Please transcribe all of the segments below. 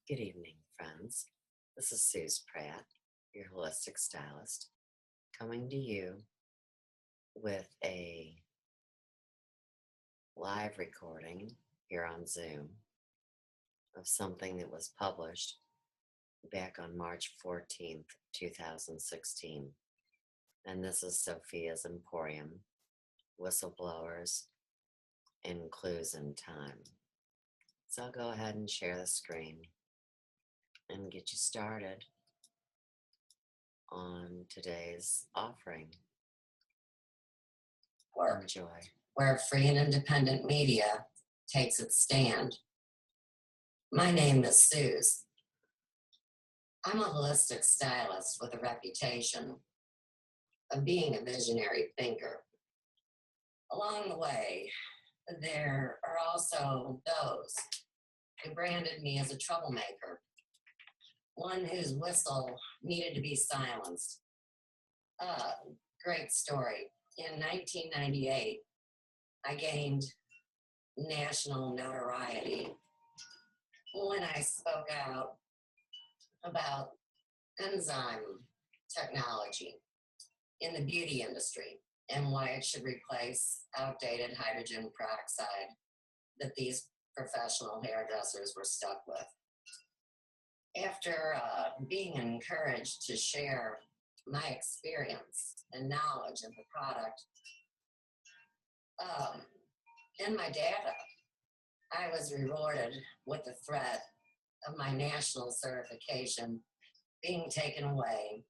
Good evening, friends. This is Suz Pratt, your Holistic Stylist, coming to you with a live recording here on Zoom of something that was published back on March 14th, 2016. And this is Sophia's Emporium, Whistleblowers, and Clues in Time. So I'll go ahead and share the screen and get you started on today's offering. Enjoy. Where free and independent media takes its stand. My name is Suz. I'm a holistic stylist with a reputation of being a visionary thinker. Along the way, there are also those who branded me as a troublemaker, one whose whistle needed to be silenced. Great story. In 1998, I gained national notoriety when I spoke out about enzyme technology in the beauty industry and why it should replace outdated hydrogen peroxide that these professional hairdressers were stuck with. After being encouraged to share my experience and knowledge of the product and my data, I was rewarded with the threat of my national certification being taken away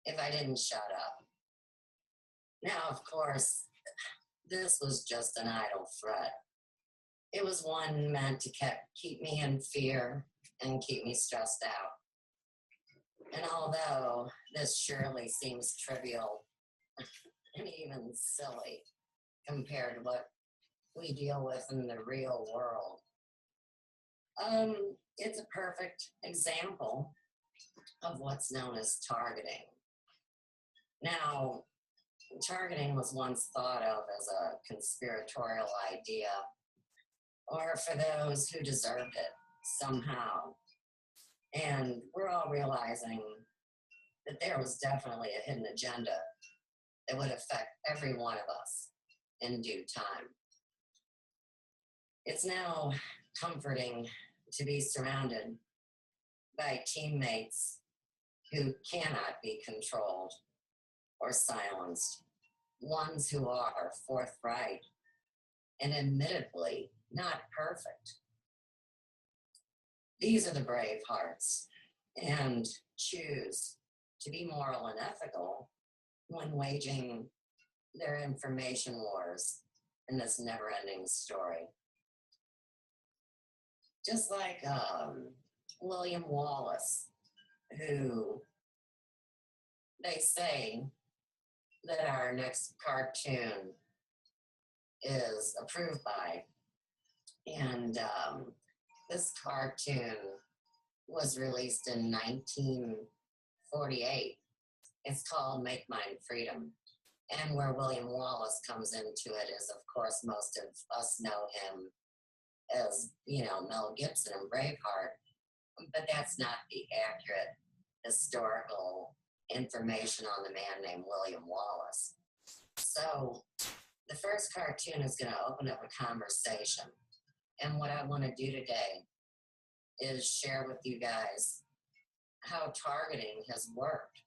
if I didn't shut up. Now, of course, this was just an idle threat. It was one meant to keep me in fear and keep me stressed out. And although this surely seems trivial and even silly compared to what we deal with in the real world, it's a perfect example of what's known as targeting. Now, targeting was once thought of as a conspiratorial idea, or for those who deserved it somehow. And we're all realizing that there was definitely a hidden agenda that would affect every one of us in due time. It's now comforting to be surrounded by teammates who cannot be controlled or silenced, ones who are forthright and admittedly not perfect. These are the brave hearts and choose to be moral and ethical when waging their information wars in this never-ending story. Just like William Wallace, who they say that our next cartoon is approved by. And this cartoon was released in 1948. It's called Make Mine Freedom. And where William Wallace comes into it is, of course, most of us know him as, Mel Gibson and Braveheart. But that's not the accurate historical information on the man named William Wallace. So the first cartoon is going to open up a conversation. And what I want to do today is share with you guys how targeting has worked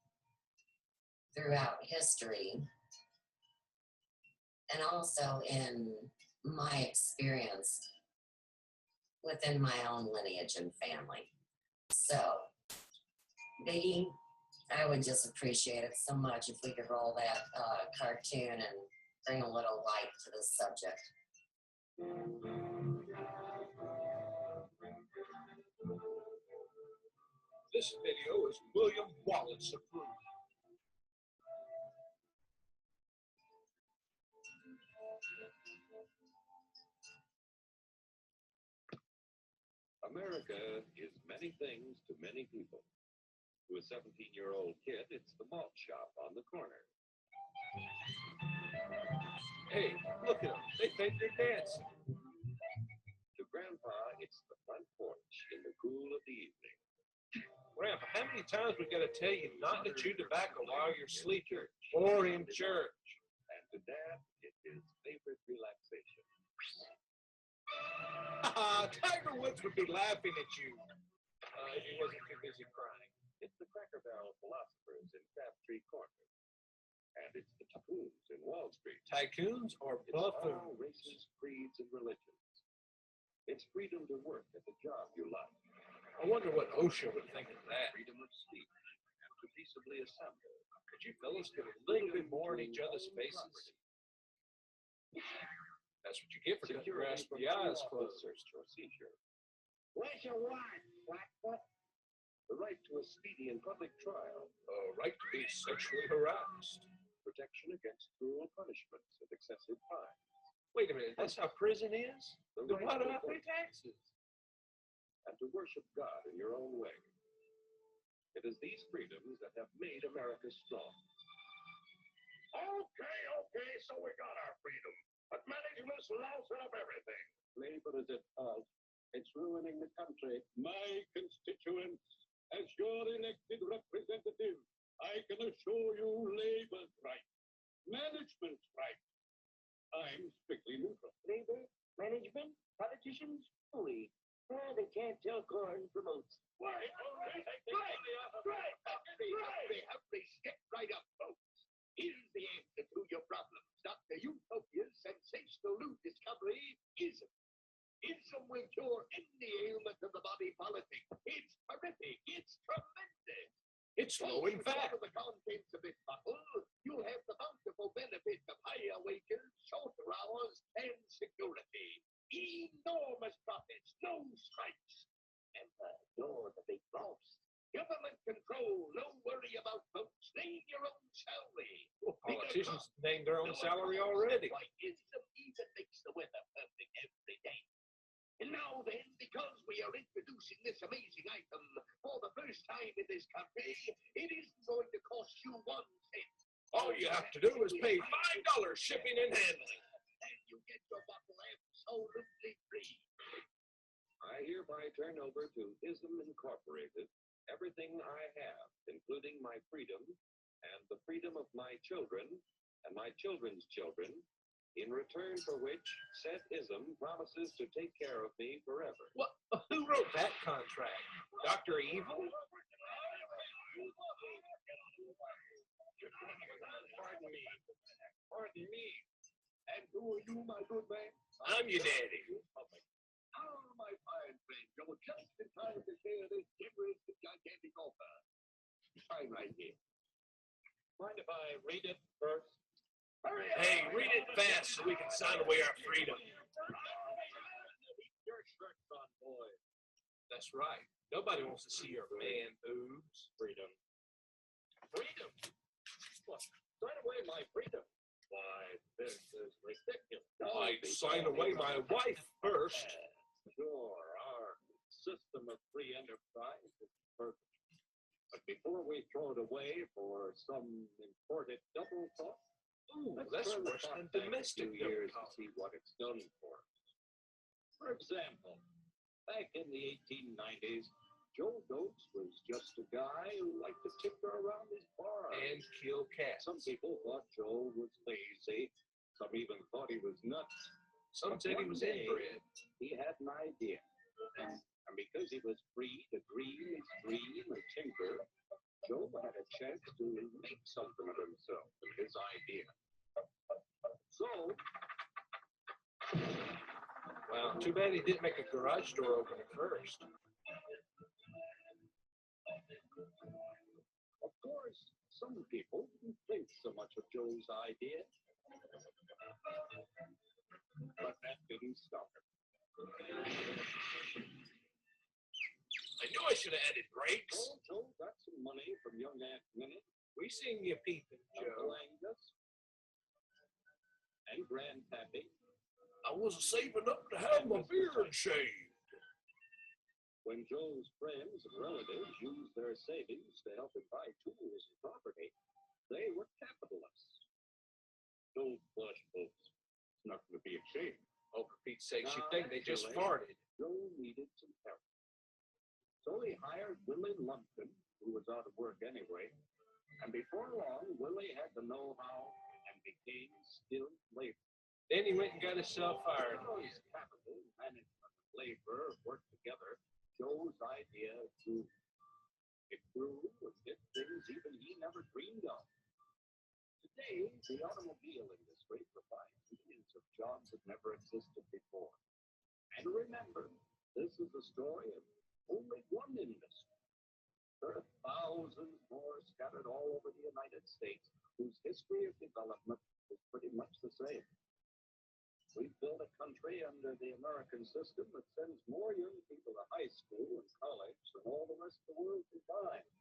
throughout history and also in my experience within my own lineage and family. So, Biggie, I would just appreciate it so much if we could roll that cartoon and bring a little light to this subject. This video is William Wallace approved. America is many things to many people. To a 17-year-old kid, it's the malt shop on the corner. Hey, look at them. They think they're dancing. To Grandpa, it's the front porch in the cool of the evening. Grandpa, how many times we gotta tell you not to chew tobacco while you're sleeping or in church? And to Dad, it's his favorite relaxation. Tiger Woods would be laughing at you if he wasn't too busy crying. It's the Cracker Barrel philosophers in Crabtree Corner. And it's the tycoons in Wall Street. Tycoons or It's all buffoons? races, creeds, and religions. It's freedom to work at the job you like. I wonder what OSHA would think of that. Freedom of speech and to peaceably assemble. Could you fellas get a little bit more in each other's faces? That's what you get for cutting grass with your eyes closed. Search or seizure. Where's your wife, Blackfoot? The right to a speedy and public trial. Right to be sexually harassed. Protection against cruel punishments and excessive fines. Wait a minute, that's how prison is? The Then right why do to I pay vote taxes? and to worship God in your own way. It is these freedoms that have made America strong. Okay, so we got our freedom. But management's lousing up everything. Labor is at fault. It's ruining the country. My constituents, as your elected representative, I can assure you Labor's right. Management's right. I'm strictly neutral. Labor, management, politicians, fully. They can't tell corn from oats. Right. Hurry, step right up, folks. Here's the answer to your problems. Dr. Utopia's sensational new discovery, ism. Ism will cure any ailment of the body politic. It's terrific. It's tremendous. It's low in fat. Out of the contents of this bottle, you'll have the bountiful benefit of higher wages, shorter hours, and security. Enormous profits, no strikes. And you're the big boss. Government control, no worry about votes. Name your own salary. Politicians name their own salary already. Why, ism even makes the weather perfect every day. And now then, because we are introducing this amazing item for the first time in this country, it isn't going to cost you 1 cent. All you have to do is pay $5 shipping and handling. And you get your bottle absolutely free. I hereby turn over to ISM Incorporated everything I have, including my freedom and the freedom of my children and my children's children, in return for which said ISM promises to take care of me forever. What? Who wrote that contract? Dr. Evil? Pardon me. And who are you, my good man? I'm your daddy. Oh, my fine friend, you're just in time to share this generous and gigantic offer. Sign right here. Mind if I read it first? Hurry up! Hey, read it fast so we can sign away our freedom. Your shirt's on, boy. That's right. Nobody wants to see your man boobs. Freedom. Freedom? What? Sign away my freedom. Why, this is ridiculous. I'd sign away my wife first. Sure, our system of free enterprise is perfect. But before we throw it away for some imported double thought, That's turn the worse clock than back a domestic few years double to see what it's done for us. For example, back in the 1890s, Joe Goats was just a guy who liked to tinker around his bar. and kill cats. Some people thought Joe was lazy. Some even thought he was nuts. Some said he was inbred. He had an idea. And because he was free to dream, or tinker, Joe had a chance to make something of himself and his idea. So, Well, too bad he didn't make a garage door opener first. of course, some people didn't think so much of Joe's idea. But that didn't stop him. I knew I should have added brakes. So Joe got some money from young Aunt Minnie, We seen you peeping, Uncle Joe. Angus, and Grandpappy. I was saving up to have my beard shaved. When Joe's friends and relatives used their savings to help him buy tools and property, they were capitalists. Don't blush, folks. It's nothing to be ashamed. Oh, for Pete's sake, you think they just farted. Joe needed some help. So he hired Willie Lumpkin, who was out of work anyway, and before long, Willie had the know-how and became skilled labor. Then he went and got himself fired. Joe's capital, management, and labor worked together. Joe's idea to improve and did things even he never dreamed of. Today, the automobile industry provides millions of jobs that never existed before. And remember, this is the story of only one industry. There are thousands more scattered all over the United States whose history of development is pretty much the same. We've built a country under the American system that sends more young people to high school and college than all the rest of the world combined.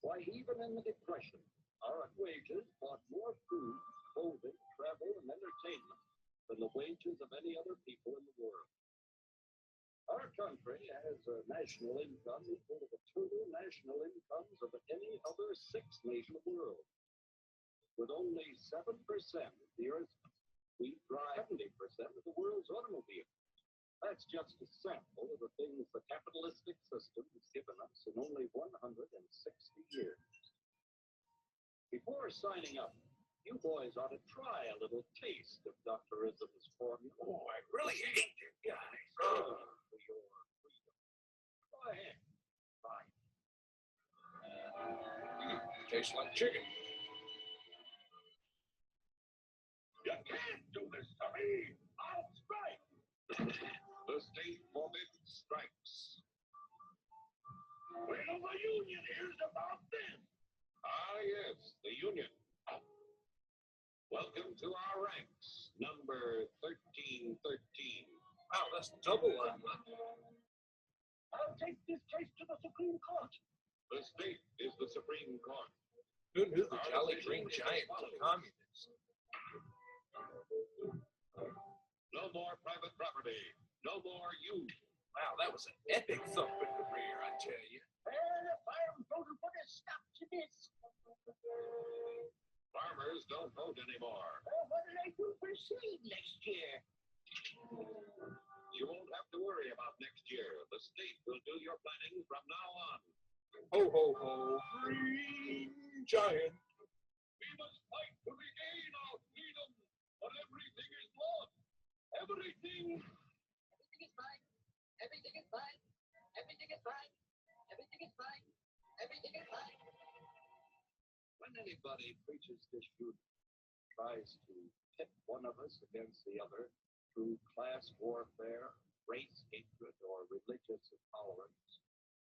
Why, even in the Depression, our wages bought more food, clothing, travel, and entertainment than the wages of any other people in the world. Our country has a national income equal to the total national incomes of any other sixth nation in the world. With only 7% of the Earth's, we drive 70% of the world's automobiles. That's just a sample of the things the capitalistic system has given us in only 160 years. Before signing up, you boys ought to try a little taste of Dr. Ism's formula. Oh, I really hate you guys. For your freedom. Go ahead. Try it. Tastes like chicken. You can't do this to me. I'll strike. The state forbids strikes. Well, the union hears about this. Ah, yes, the union. Welcome to our ranks, number 1313. Wow, that's double on Monday. I'll take this case to the Supreme Court. The state is the Supreme Court. Who knew the Jolly Green Giant was a communist? No more private property. No more use. Wow, that was an epic thump in the rear, I tell you. And if I am voting for this, stop to this. Farmers don't vote anymore. Well, what did I do for seed next year? You won't have to worry about next year. The state will do your planning from now on. Ho, ho, ho, Green Giant. We must fight to regain our freedom, but everything is lost. Everything. Everything is fine. Everything is fine. Everything is fine. Everything is fine. Everything is fine. When anybody preaches this union, tries to pit one of us against the other through class warfare, race hatred, or religious intolerance,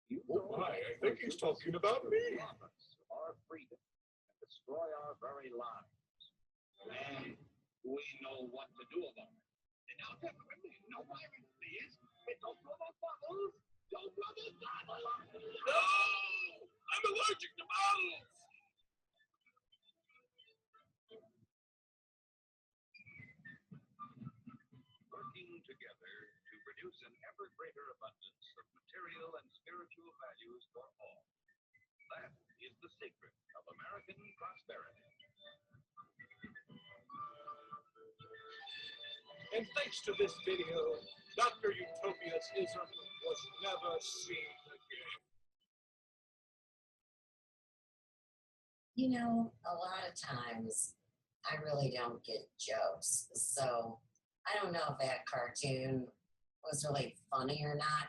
you Oh my, I think he's talking about me. Rob us of our freedom and destroy our very lives. And we know what to do about it. And now, remember, you know why it is? Don't blow those bubbles. Don't blow those bubbles. No! I'm allergic to bottles! Working together to produce an ever greater abundance of material and spiritual values for all. That is the secret of American prosperity. And thanks to this video, Dr. Utopia's ism was never seen again. You know, a lot of times I really don't get jokes. So I don't know if that cartoon was really funny or not.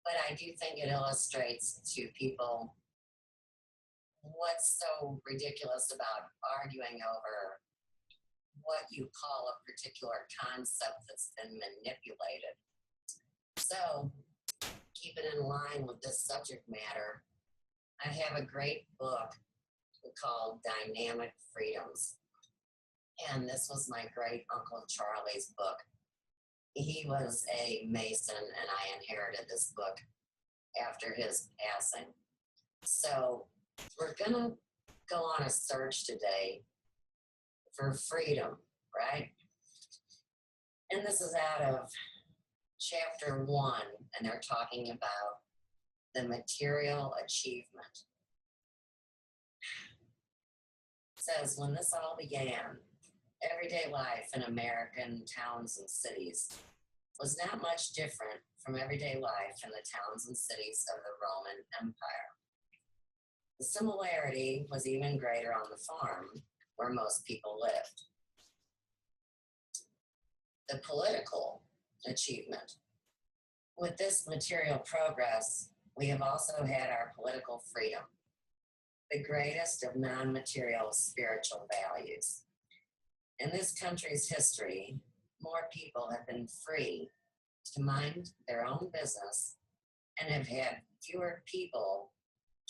But I do think it illustrates to people what's so ridiculous about arguing over what you call a particular concept that's been manipulated. So, keeping in line with this subject matter, I have a great book called Dynamic Freedoms. And this was my great Uncle Charlie's book. He was a Mason, and I inherited this book after his passing. So, we're going to go on a search today for freedom, right? And this is out of chapter 1, and they're talking about the material achievement. It says, when this all began, everyday life in American towns and cities was not much different from everyday life in the towns and cities of the Roman Empire. The similarity was even greater on the farm where most people lived. The political achievement. With this material progress, we have also had our political freedom, the greatest of non-material spiritual values. In this country's history, more people have been free to mind their own business and have had fewer people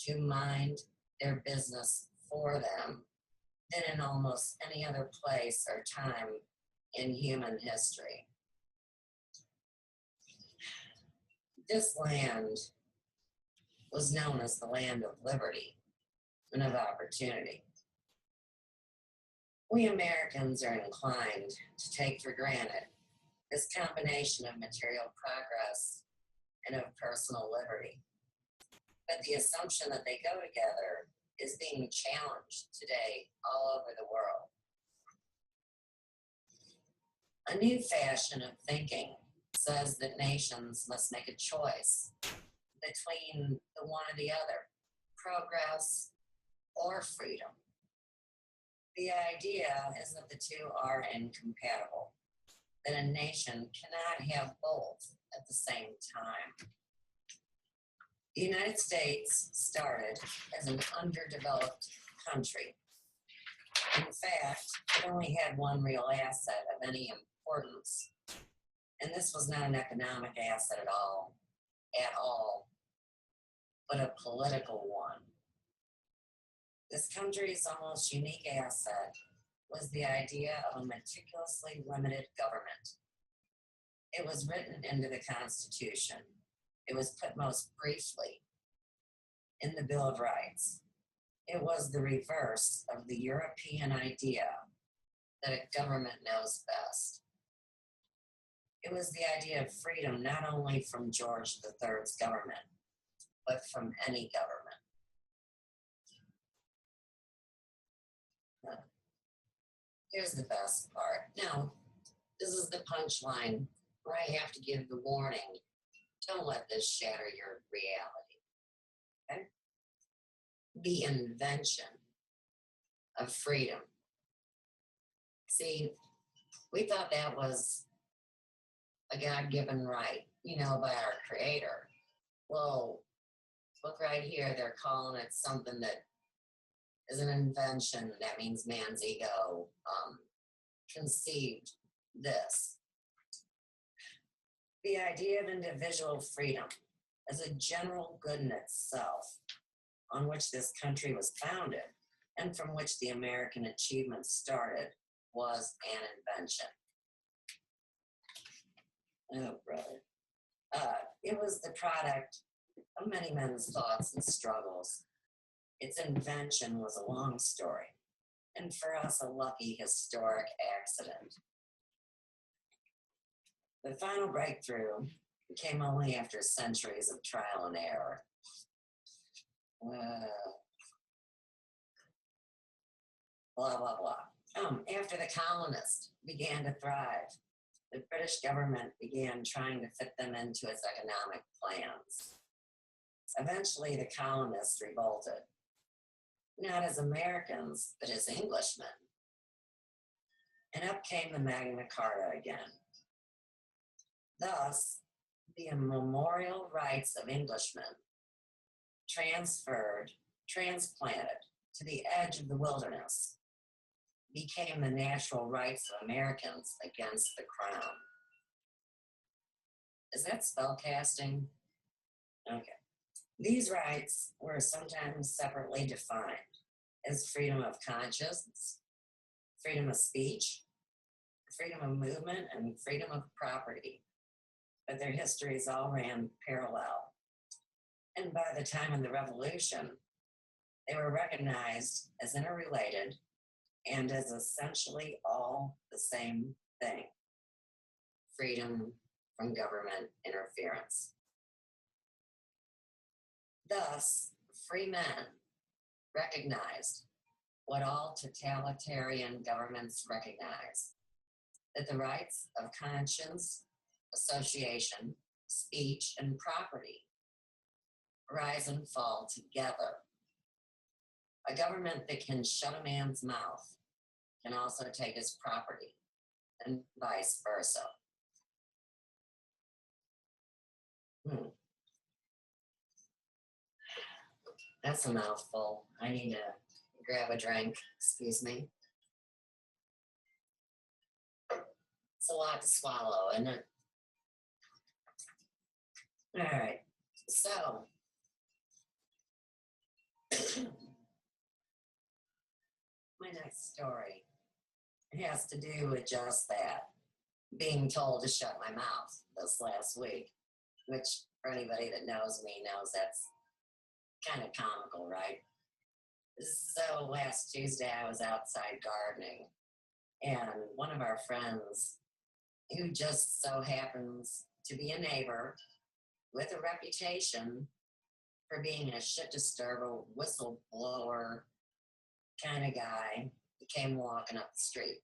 to mind their business for them than in almost any other place or time in human history. This land was known as the land of liberty and of opportunity. We Americans are inclined to take for granted this combination of material progress and of personal liberty. But the assumption that they go together is being challenged today all over the world. A new fashion of thinking says that nations must make a choice between the one or the other, progress or freedom. The idea is that the two are incompatible, that a nation cannot have both at the same time. The United States started as an underdeveloped country. In fact, it only had one real asset of any importance, and this was not an economic asset at all, but a political one. This country's almost unique asset was the idea of a meticulously limited government. It was written into the Constitution. It was put most briefly in the Bill of Rights. It was the reverse of the European idea that a government knows best. It was the idea of freedom not only from George III's government, but from any government. Here's the best part. Now, this is the punchline where I have to give the warning. Don't let this shatter your reality. Okay? The invention of freedom. See, we thought that was a God-given right, by our Creator. Well, look right here, they're calling it something that is an invention. That means man's ego conceived this. The idea of individual freedom as a general good in itself, on which this country was founded and from which the American achievement started, was an invention. Oh, brother. It was the product of many men's thoughts and struggles. Its invention was a long story, and for us, a lucky historic accident. The final breakthrough came only after centuries of trial and error. Blah, blah, blah. After the colonists began to thrive, the British government began trying to fit them into its economic plans. Eventually, the colonists revolted, not as Americans, but as Englishmen. And up came the Magna Carta again. Thus, the immemorial rights of Englishmen transplanted to the edge of the wilderness, became the natural rights of Americans against the crown. Is that spellcasting? Okay. These rights were sometimes separately defined as freedom of conscience, freedom of speech, freedom of movement, and freedom of property. But their histories all ran parallel. And by the time of the Revolution, they were recognized as interrelated and as essentially all the same thing: freedom from government interference. Thus, free men recognized what all totalitarian governments recognize, that the rights of conscience association, speech, and property rise and fall together. A government that can shut a man's mouth can also take his property, and vice versa. That's a mouthful. I need to grab a drink. Excuse me. It's a lot to swallow, isn't it? All right. So, my next story has to do with just that, being told to shut my mouth this last week, which for anybody that knows me knows that's kind of comical, right? So last Tuesday I was outside gardening, and one of our friends, who just so happens to be a neighbor with a reputation for being a shit disturber, whistleblower kind of guy, came walking up the street.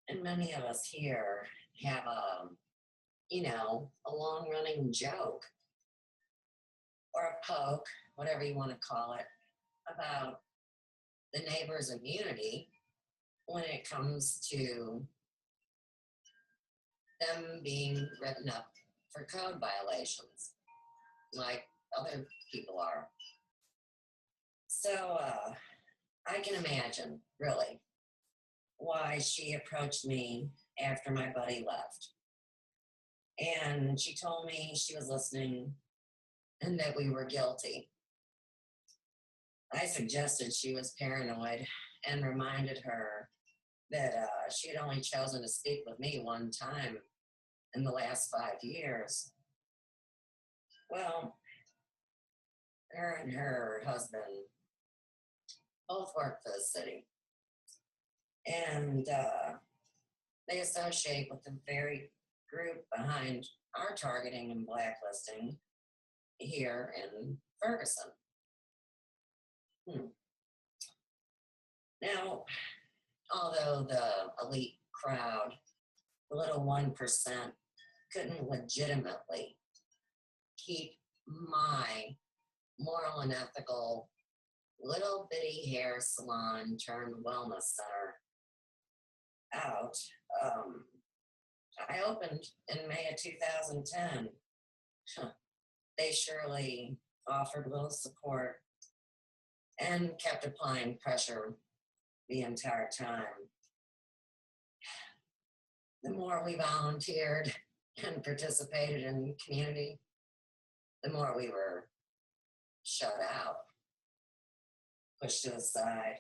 And many of us here have a long-running joke or a poke, whatever you want to call it, about the neighbor's immunity when it comes to them being written up for code violations, like other people are. So I can imagine, really, why she approached me after my buddy left. And she told me she was listening and that we were guilty. I suggested she was paranoid and reminded her that she had only chosen to speak with me one time in the last 5 years. Well, her and her husband both work for the city. And they associate with the very group behind our targeting and blacklisting here in Ferguson. Now, although the elite crowd, the little 1%, couldn't legitimately keep my moral and ethical little bitty hair salon turned wellness center out, I opened in May of 2010. They surely offered little support and kept applying pressure the entire time. The more we volunteered and participated in the community, the more we were shut out, pushed to the side.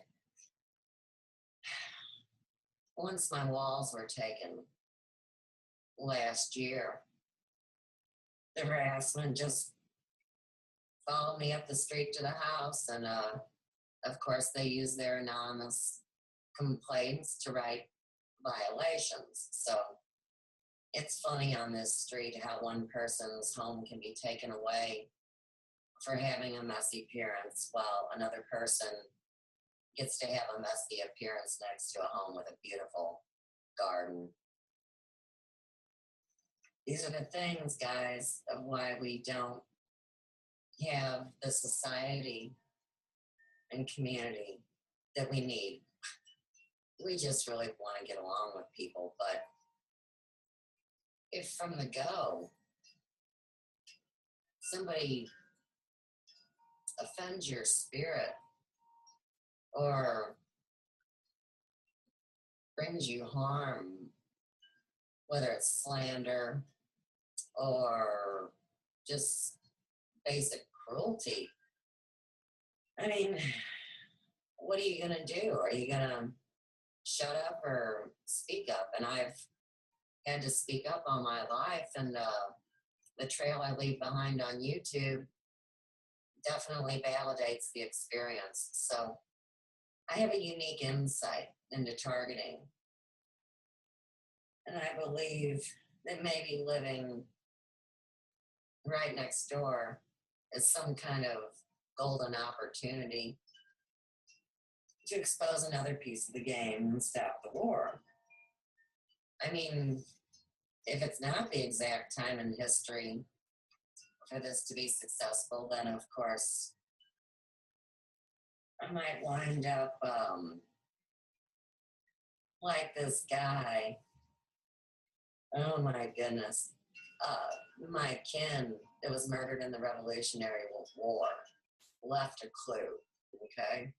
Once my walls were taken last year, the harassment just followed me up the street to the house, and of course they use their anonymous complaints to write violations. So it's funny on this street how one person's home can be taken away for having a messy appearance, while another person gets to have a messy appearance next to a home with a beautiful garden. These are the things, guys, of why we don't have the society and community that we need. We just really want to get along with people, but if from the go somebody offends your spirit or brings you harm, whether it's slander or just basic cruelty, I mean, what are you going to do? Are you going to shut up or speak up? And I've had to speak up all my life, and the trail I leave behind on YouTube definitely validates the experience. So I have a unique insight into targeting. And I believe that maybe living right next door is some kind of golden opportunity to expose another piece of the game and stop the war. I mean, if it's not the exact time in history for this to be successful, then of course I might wind up like this guy. Oh my goodness. My kin that was murdered in the Revolutionary War left a clue, okay?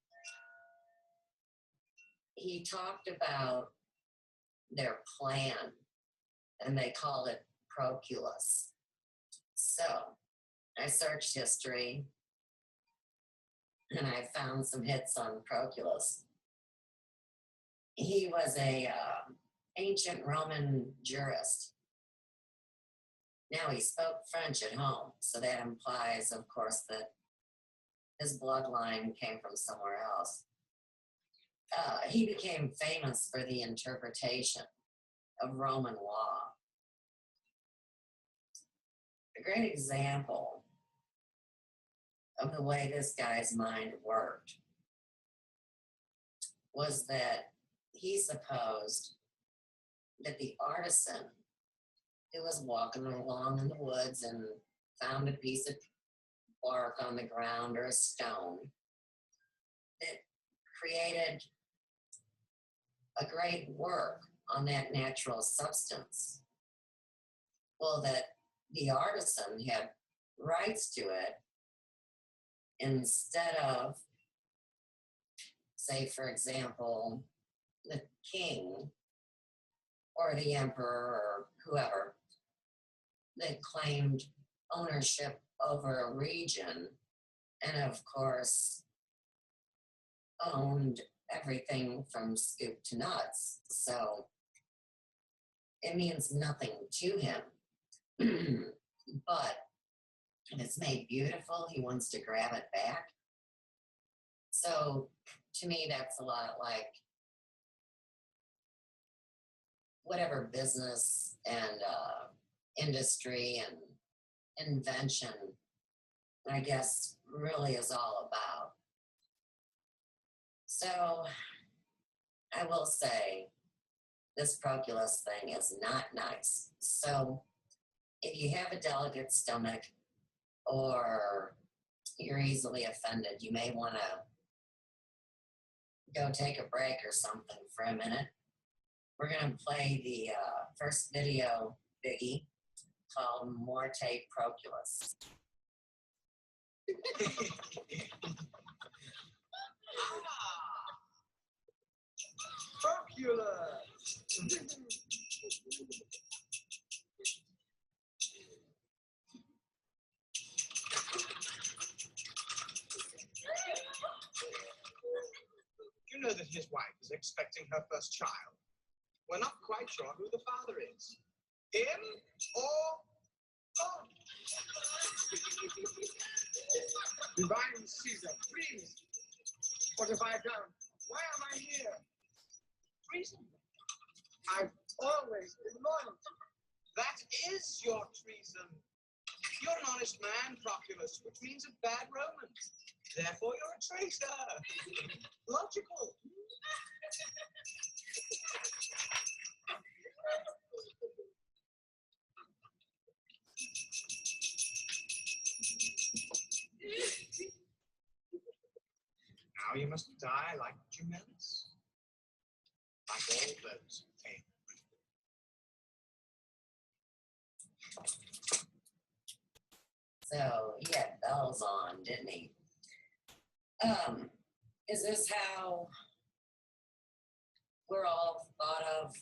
He talked about their plan, and they call it proculus. So I searched history, and I found some hits on proculus. He was a ancient Roman jurist. Now, he spoke French at home, so that implies, of course, that his bloodline came from somewhere else. He became famous for the interpretation of Roman law. A great example of the way this guy's mind worked was that he supposed that the artisan who was walking along in the woods and found a piece of bark on the ground or a stone that created a great work on that natural substance. Well, that the artisan had rights to it instead of, say, for example, the king or the emperor or whoever that claimed ownership over a region and, of course, owned everything from scoop to nuts. So it means nothing to him. But if it's made beautiful, he wants to grab it back. So to me, that's a lot like whatever business and industry and invention, I guess, really is all about. So I will say this proculus thing is not nice. So if you have a delicate stomach or you're easily offended, you may want to go take a break or something for a minute. We're going to play the first video biggie called Morte Proculus. Proculus. You know that his wife is expecting her first child. We're not quite sure who the father is. Him or God? Divine Caesar, please. What have I done? Why am I here? Treason. I've always been loyal. That is your treason. You're an honest man, Proculus, which means a bad Roman. Therefore, you're a traitor. Logical. Now you must die like Jimenez. Like all those who came. So he had bells on, didn't he? Is this how we're all thought of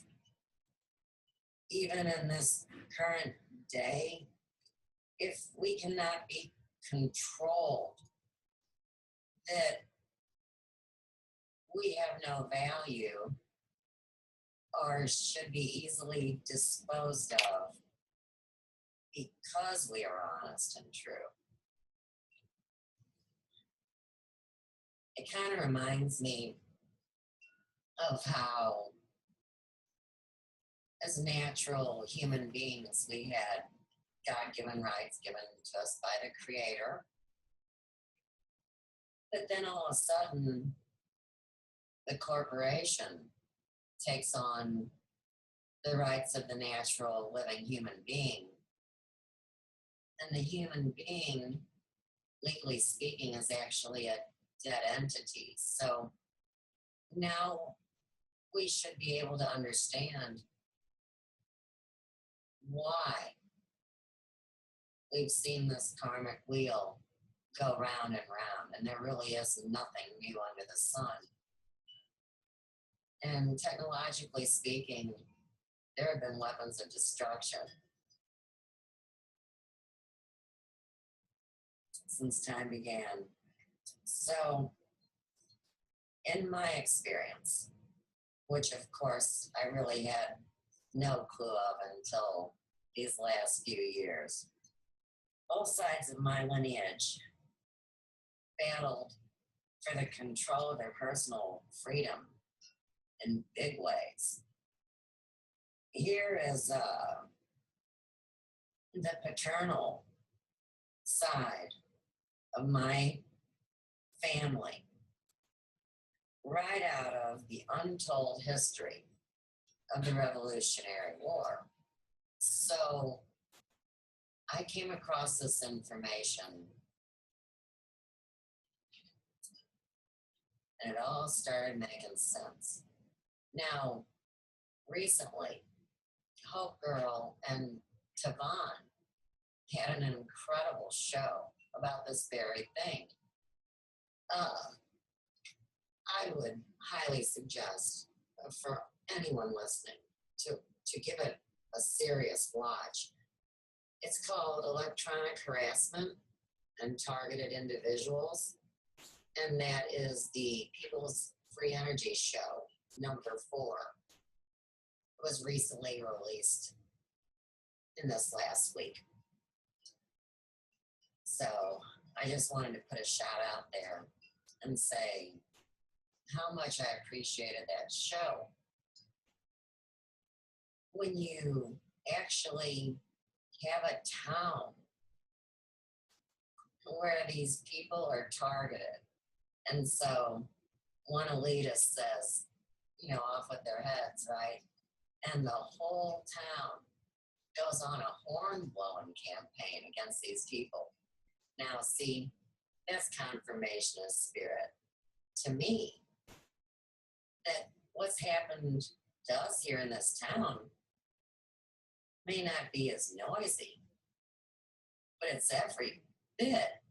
even in this current day? If we cannot be controlled, that we have no value or should be easily disposed of because we are honest and true. It kind of reminds me of how, as natural human beings, we had God-given rights given to us by the Creator. But then all of a sudden, the corporation takes on the rights of the natural living human being. And the human being, legally speaking, is actually a dead entity. So now we should be able to understand why we've seen this karmic wheel go round and round, and there really is nothing new under the sun. And technologically speaking, there have been weapons of destruction since time began. So, in my experience, which of course I really had no clue of until these last few years, both sides of my lineage battled for the control of their personal freedom in big ways. Here is the paternal side of my family, right out of the untold history of the Revolutionary War. So I came across this information, and it all started making sense. Now, recently, Hope Girl and Tavon had an incredible show about this very thing. I would highly suggest for anyone listening to give it a serious watch. It's called Electronic Harassment and Targeted Individuals, and that is the People's Free Energy Show, number 4. It was recently released in this last week. So I just wanted to put a shout out there and say how much I appreciated that show. When you actually have a town where these people are targeted, and so one elitist says, off with their heads, right? And the whole town goes on a horn-blowing campaign against these people. Now, see, that's confirmation of spirit to me that what's happened to us here in this town may not be as noisy, but it's every bit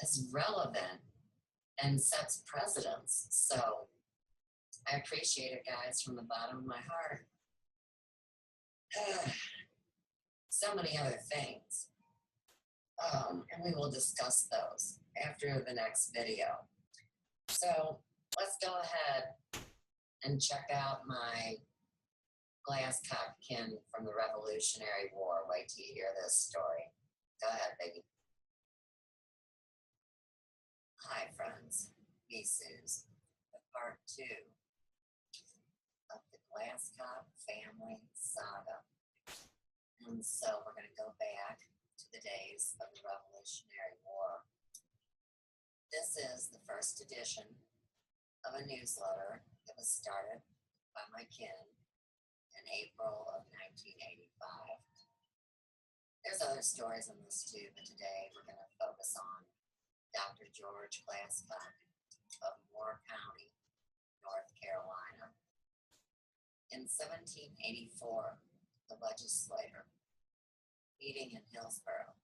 as relevant and sets precedents. So I appreciate it, guys, from the bottom of my heart. So many other things. And we will discuss those after the next video. So let's go ahead and check out my Glascock kin from the Revolutionary War. Wait till you hear this story. Go ahead, baby. Hi, friends. Me, Suz, with part 2 of the Glascock family saga. And so we're going to go back to the days of the Revolutionary War. This is the first edition of a newsletter that was started by my kin in April of 1985. There's other stories in this too, but today we're going to focus on Dr.George Glascock of Moore County, North Carolina. In 1784, the legislature, meeting in Hillsborough,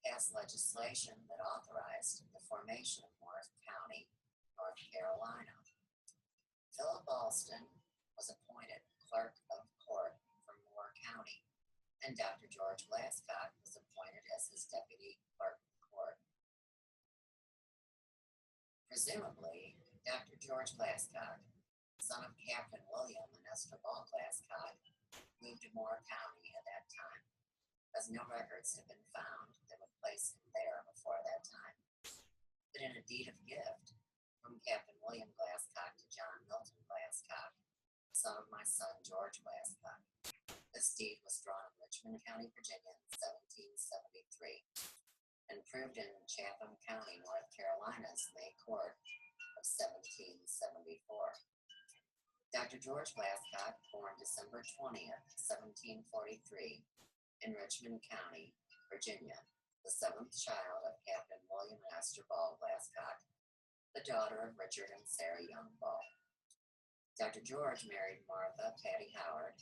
passed legislation that authorized the formation of Moore County, North Carolina. Philip Alston was appointed clerk of court for Moore County, and Dr. George Glascock was appointed as his deputy clerk of court. Presumably, Dr. George Glascock, son of Captain William and Esther Ball Glascock, moved to Moore County at that time, as no records had been found that would place him there before that time. But in a deed of gift from Captain William Glascock to John Milton Glascock, son of my son George Glascock, this deed was drawn in Richmond County, Virginia in 1773 and proved in Chatham County, North Carolina's May Court of 1774. Dr. George Glascock, born December 20th, 1743, in Richmond County, Virginia, the seventh child of Captain William and Esther Ball Glascock, the daughter of Richard and Sarah Young Ball. Dr. George married Martha Patty Howard,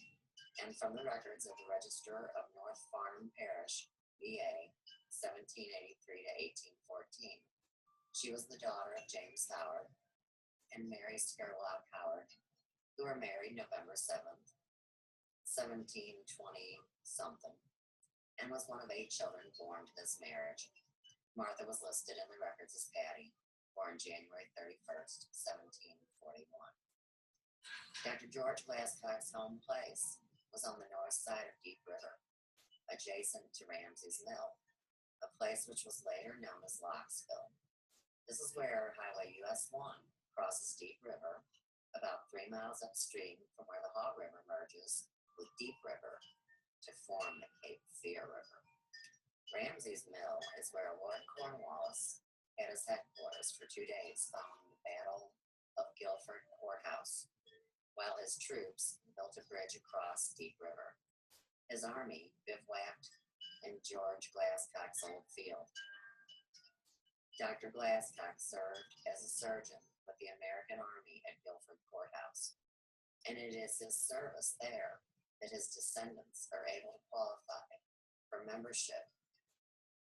and from the records of the Register of North Farm Parish, VA, 1783 to 1814, she was the daughter of James Howard and Mary Scarlock Howard, who were married November 7th, 1720-something, and was one of 8 children born to this marriage. Martha was listed in the records as Patty, born January 31st, 1741. Dr. George Glascock's home place was on the north side of Deep River, adjacent to Ramsey's Mill, a place which was later known as Locksville. This is where Highway US 1 crosses Deep River, about 3 miles upstream from where the Haw River merges with Deep River to form the Cape Fear River. Ramsey's Mill is where Lord Cornwallis had his headquarters for 2 days following the Battle of Guilford Courthouse, while his troops built a bridge across Deep River. His army bivouacked in George Glascock's old field. Dr. Glascock served as a surgeon with the American Army at Guilford Courthouse, and it is his service there that his descendants are able to qualify for membership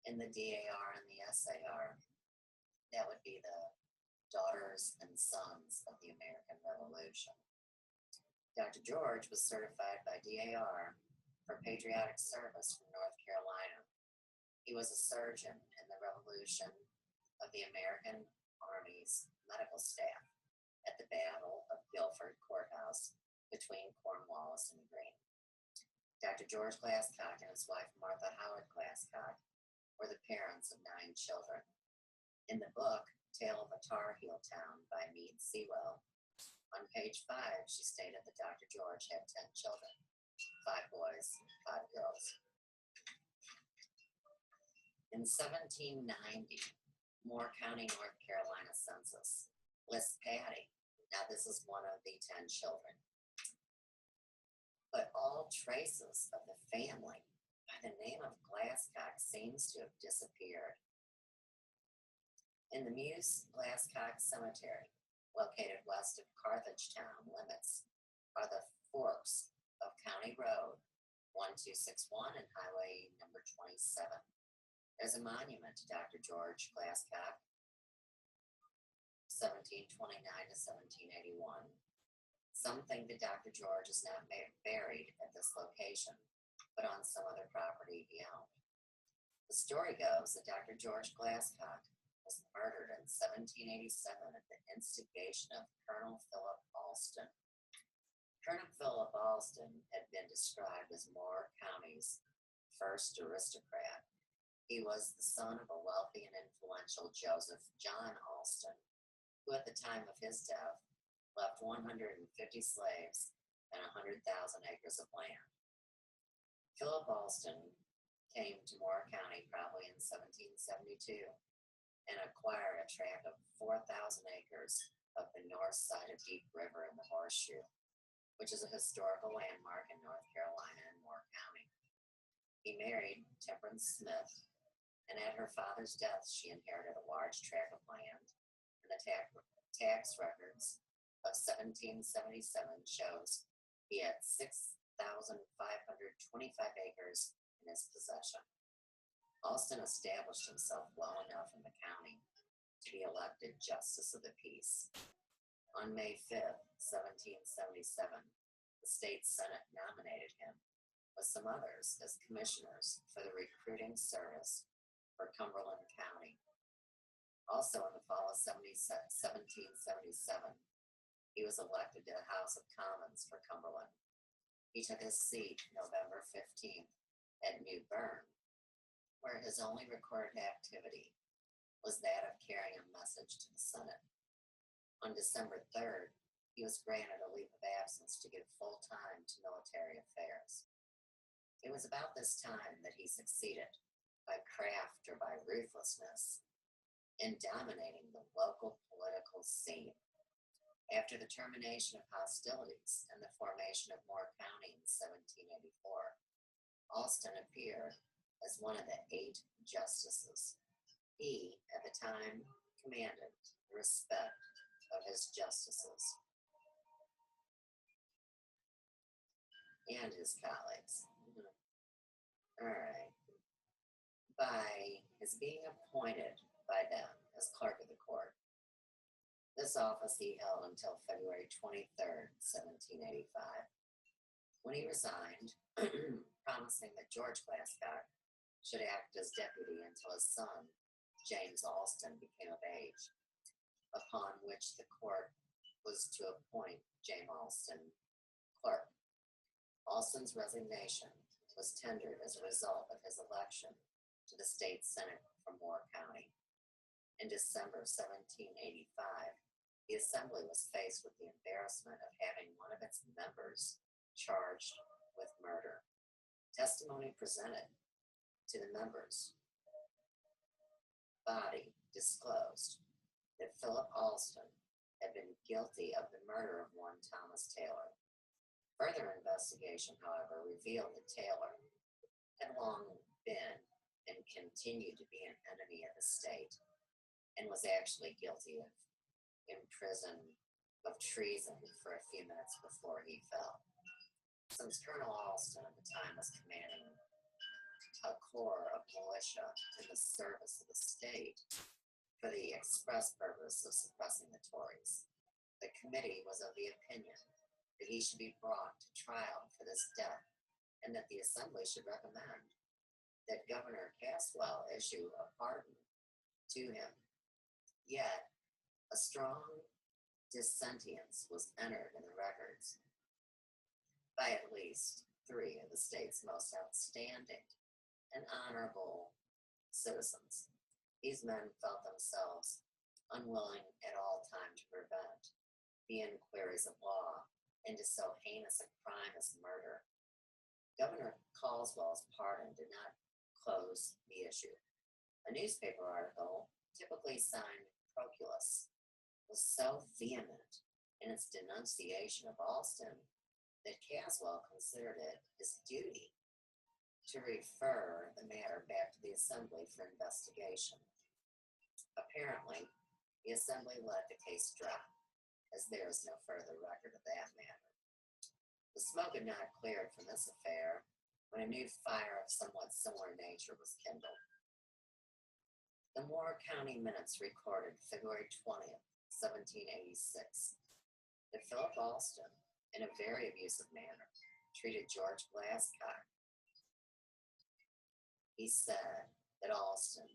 in the DAR and the SAR. That would be the Daughters and Sons of the American Revolution. Dr. George was certified by DAR for patriotic service from North Carolina. He was a surgeon in the Revolution of the American Army's medical staff at the Battle of Guilford Courthouse between Cornwallis and Greene. Dr. George Glascock and his wife Martha Howard Glascock were the parents of 9 children. In the book, Tale of a Tar Heel Town by Meade Sewell, on page 5, she stated that Dr. George had 10 children, 5 boys, 5 girls. In 1790, Moore County, North Carolina census lists Patty. Now this is one of the 10 children. But all traces of the family by the name of Glascock seems to have disappeared. In the Muse Glascock Cemetery, located west of Carthage Town limits, are the forks of County Road 1261 and Highway number 27. There's a monument to Dr. George Glascock, 1729 to 1781. Some think that Dr. George is not buried at this location, but on some other property he owned. The story goes that Dr. George Glascock was murdered in 1787 at the instigation of Colonel Philip Alston. Colonel Philip Alston had been described as Moore County's first aristocrat. He was the son of a wealthy and influential Joseph John Alston, who at the time of his death left 150 slaves and 100,000 acres of land. Philip Alston came to Moore County probably in 1772 and acquired a tract of 4,000 acres of the north side of Deep River in the Horseshoe, which is a historical landmark in North Carolina and Moore County. He married Temperance Smith, and at her father's death, she inherited a large tract of land, and the tax records of 1777 shows he had 6,525 acres in his possession. Alston established himself well enough in the county to be elected Justice of the Peace. On May 5th, 1777, the state Senate nominated him with some others as commissioners for the recruiting service for Cumberland County. Also in the fall of 1777, he was elected to the House of Commons for Cumberland. He took his seat November 15th at New Bern, where his only recorded activity was that of carrying a message to the Senate. On December 3rd, he was granted a leave of absence to give full time to military affairs. It was about this time that he succeeded, by craft or by ruthlessness, in dominating the local political scene. After the termination of hostilities and the formation of Moore County in 1784, Alston appeared as one of the 8 justices. He, at the time, commanded the respect of his justices and his colleagues. All right. By his being appointed by them as clerk of the court. This office he held until February 23rd, 1785, when he resigned, promising that George Glascock should act as deputy until his son, James Alston, became of age, upon which the court was to appoint James Alston clerk. Alston's resignation was tendered as a result of his election to the state senate from Moore County. In December 1785, the assembly was faced with the embarrassment of having one of its members charged with murder. Testimony presented to the members' body disclosed that Philip Alston had been guilty of the murder of one Thomas Taylor. Further investigation, however, revealed that Taylor had long been and continued to be an enemy of the state and was actually guilty of treason for a few minutes before he fell. Since Colonel Alston at the time was commanding a corps of militia in the service of the state for the express purpose of suppressing the Tories, the committee was of the opinion that he should be brought to trial for this death and that the assembly should recommend that Governor Caswell issue a pardon to him. Yet, a strong dissentience was entered in the records by at least 3 of the state's most outstanding and honorable citizens. These men felt themselves unwilling at all time to prevent the inquiries of law into so heinous a crime as murder. Governor Caldwell's pardon did not close the issue. A newspaper article, typically signed Proculus, was so vehement in its denunciation of Alston that Caswell considered it his duty to refer the matter back to the assembly for investigation. Apparently, the assembly let the case drop, as there is no further record of that matter. The smoke had not cleared from this affair when a new fire of somewhat similar nature was kindled. The Moore County minutes recorded February 20th, 1786, that Philip Alston, in a very abusive manner, treated George Glascock. He said that Alston,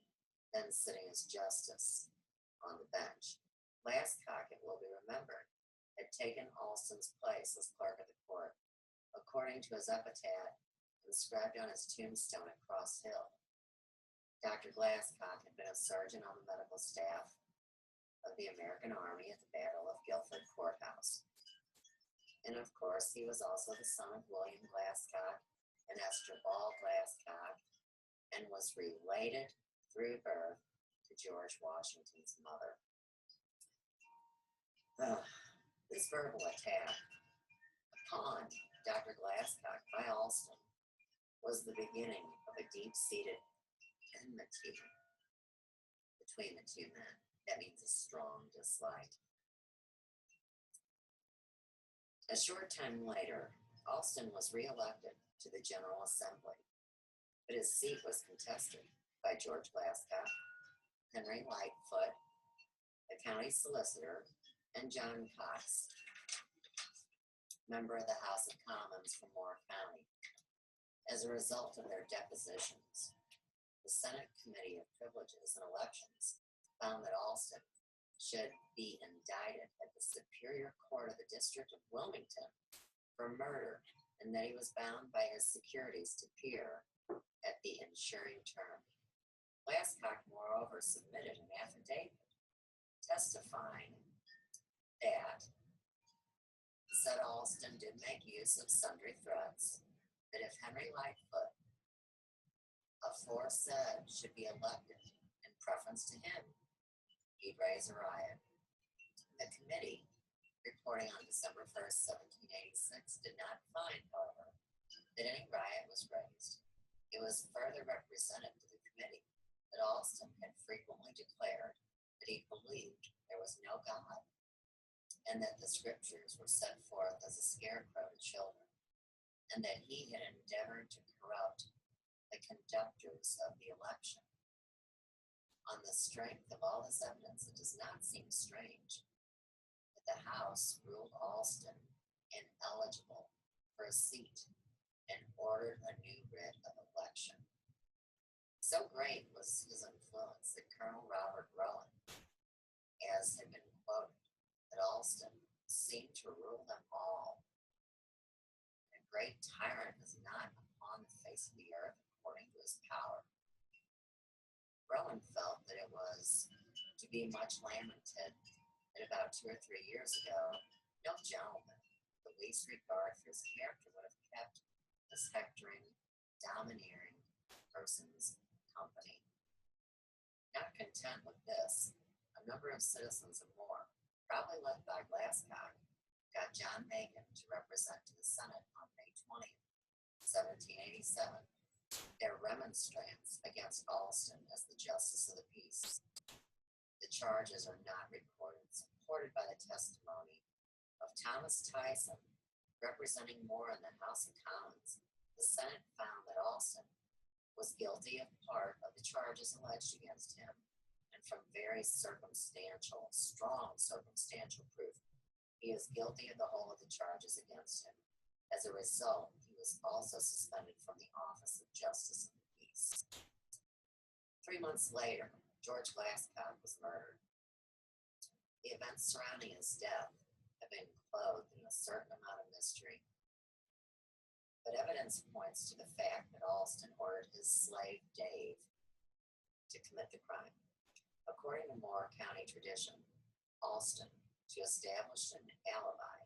then sitting as justice on the bench, Glascock, it will be remembered, had taken Alston's place as clerk of the court, according to his epitaph inscribed on his tombstone at Cross Hill. Dr. Glascock had been a surgeon on the medical staff of the American Army at the Battle of Guilford Courthouse. And of course, he was also the son of William Glascock and Esther Ball Glascock, and was related through birth to George Washington's mother. This verbal attack upon Dr. Glascock by Alston was the beginning of a deep-seated enmity between the two men. That means a strong dislike. A short time later, Alston was re-elected to the General Assembly, but his seat was contested by George Glascock, Henry Lightfoot, the county solicitor, and John Cox, member of the House of Commons from Moore County. As a result of their depositions, the Senate Committee of Privileges and Elections found that Alston should be indicted at the Superior Court of the District of Wilmington for murder, and that he was bound by his securities to appear at the ensuing term. Glascock, moreover, submitted an affidavit testifying that said Alston did make use of sundry threats that if Henry Lightfoot aforesaid should be elected in preference to him, he'd raise a riot. The committee reporting on December 1st, 1786, did not find, however, that any riot was raised. It was further represented to the committee that Alston had frequently declared that he believed there was no God and that the scriptures were set forth as a scarecrow to children, and that he had endeavored to corrupt the conductors of the election. On the strength of all this evidence, it does not seem strange that the House ruled Alston ineligible for a seat and ordered a new writ of election. So great was his influence that Colonel Robert Rowan, as had been quoted, that Alston seemed to rule them all. A great tyrant is not upon the face of the earth according to his power. Rowan felt that it was to be much lamented that about 2 or 3 years ago, no gentleman with the least regard for his character would have kept this hectoring, domineering person's company. Not content with this, a number of citizens and more, probably led by Glascock, got John Megan to represent to the Senate on May 20th, 1787, their remonstrance against Alston as the Justice of the Peace. The charges are not recorded, supported by the testimony of Thomas Tyson, representing Moore in the House of Commons. The Senate found that Alston was guilty of part of the charges alleged against him, and from very strong circumstantial proof, he is guilty of the whole of the charges against him. As a result, he was also suspended from the office of Justice of the Peace. 3 months later, George Glascock was murdered. The events surrounding his death have been clothed in a certain amount of mystery, but evidence points to the fact that Alston ordered his slave Dave to commit the crime. According to Moore County tradition, Alston, to establish an alibi,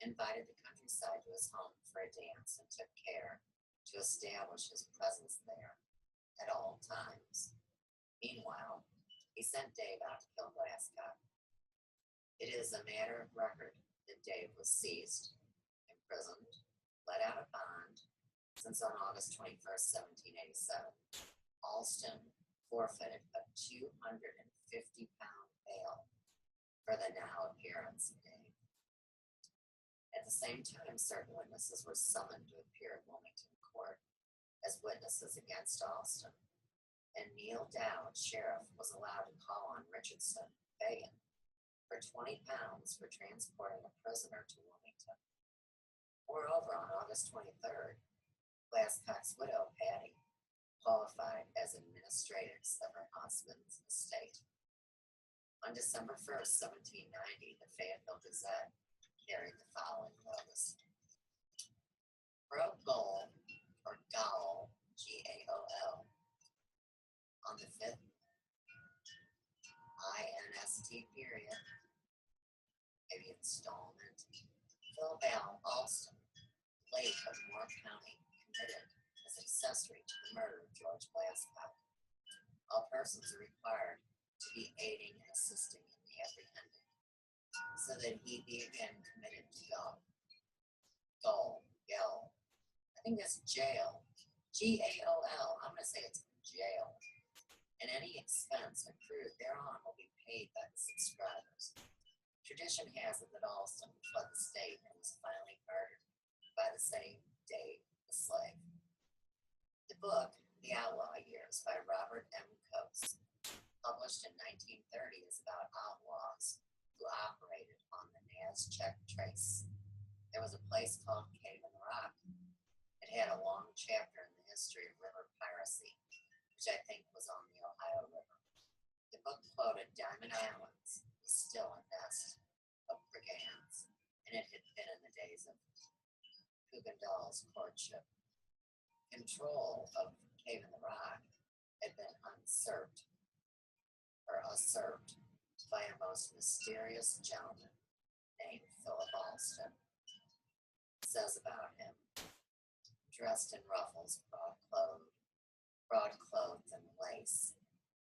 invited the countryside to his home for a dance and took care to establish his presence there at all times. Meanwhile, he sent Dave out to kill Glascock. It is a matter of record that Dave was seized, imprisoned, let out of bond, since on August 21st, 1787, Alston forfeited a 250-pound bail for the now appearance of Dave. At the same time, certain witnesses were summoned to appear at Wilmington Court as witnesses against Alston, and Neil Dowd, sheriff, was allowed to call on Richardson Fagan for 20 pounds for transporting a prisoner to Wilmington. Moreover, on August 23rd, Glascock's widow, Patty, qualified as administrators of her husband's estate. On December 1st, 1790, the Fayetteville Gazette carried the following notice. Broke Goal, or Gaul, G-A-O-L, on the 5th INST period, maybe installment, Phil Bell Alston, late of Moore County, committed as accessory to the murder of George Glascock. All persons are required to be aiding and assisting in the apprehending, so that he be again committed to Gaul. I think that's jail. G-A-O-L. I'm going to say it's jail. And any expense accrued thereon will be paid by the subscribers. Tradition has it that Alston fled the state and was finally murdered by the same Dave the slave. The book, The Outlaw Years by Robert M. Coates, published in 1930, is about outlaws who operated on the Nazca Trace. There was a place called Cave in the Rock. It had a long chapter in the history of river piracy, which I think was on the Ohio River. The book quoted Diamond Islands was still a nest of brigands, and it had been in the days of Pugandal's courtship. Control of Cave in the Rock had been usurped by a most mysterious gentleman named Philip Alston. It says about him, dressed in ruffles, broad-clothed and lace,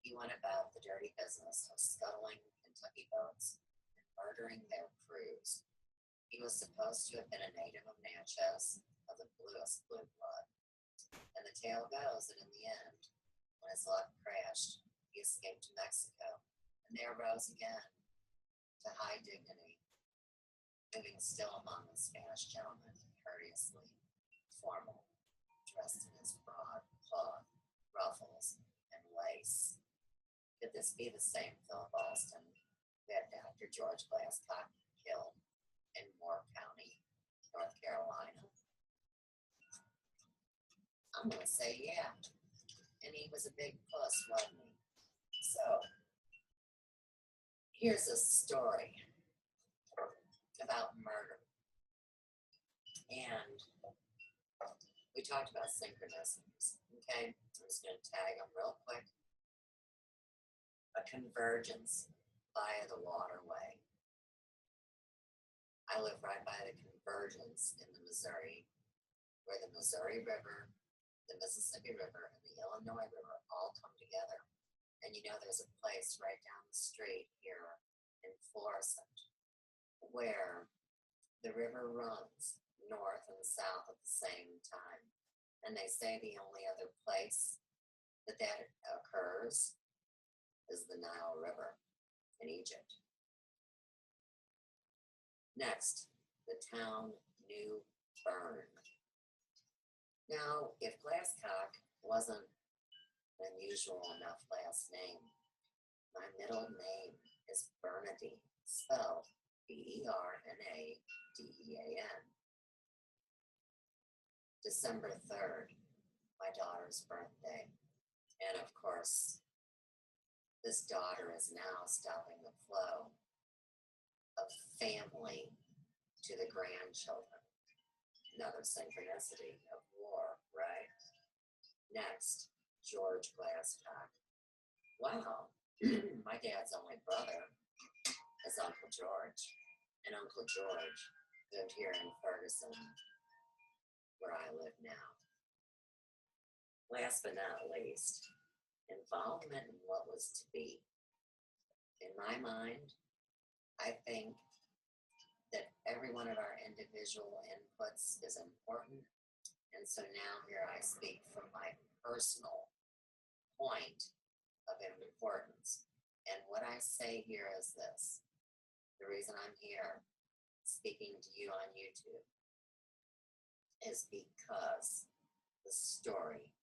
he went about the dirty business of scuttling Kentucky boats and murdering their crews. He was supposed to have been a native of Natchez, of the bluest blue blood. And the tale goes that in the end, when his luck crashed, he escaped to Mexico and there rose again to high dignity, living still among the Spanish gentlemen, courteously formal, dressed in his broad cloth, ruffles, and lace. Could this be the same Philip Alston that Dr.George Glascock killed in Moore County, North Carolina? I'm going to say yeah. And he was a big puss, wasn't he? So, here's a story about murder. And we talked about synchronicities, okay? I'm just going to tag them real quick. A convergence via the waterway. I live right by the convergence in the Missouri, where the Missouri River, the Mississippi River, and the Illinois River all come together. And you know, there's a place right down the street here in Florissant where the river runs north and south at the same time. And they say the only other place that occurs is the Nile River in Egypt. Next, the town New Bern. Now, if Glascock wasn't an unusual enough last name, my middle name is Bernadine, spelled Bernadean. December 3rd, my daughter's birthday. And of course, this daughter is now stopping the flow of family to the grandchildren. Another synchronicity of war, right? Next, George Glascock. Wow, my dad's only brother is Uncle George. And Uncle George lived here in Ferguson, where I live now. Last but not least, involvement in what was to be. In my mind, I think that every one of our individual inputs is important. And so now here I speak from my personal point of importance. And what I say here is this. The reason I'm here speaking to you on YouTube is because the story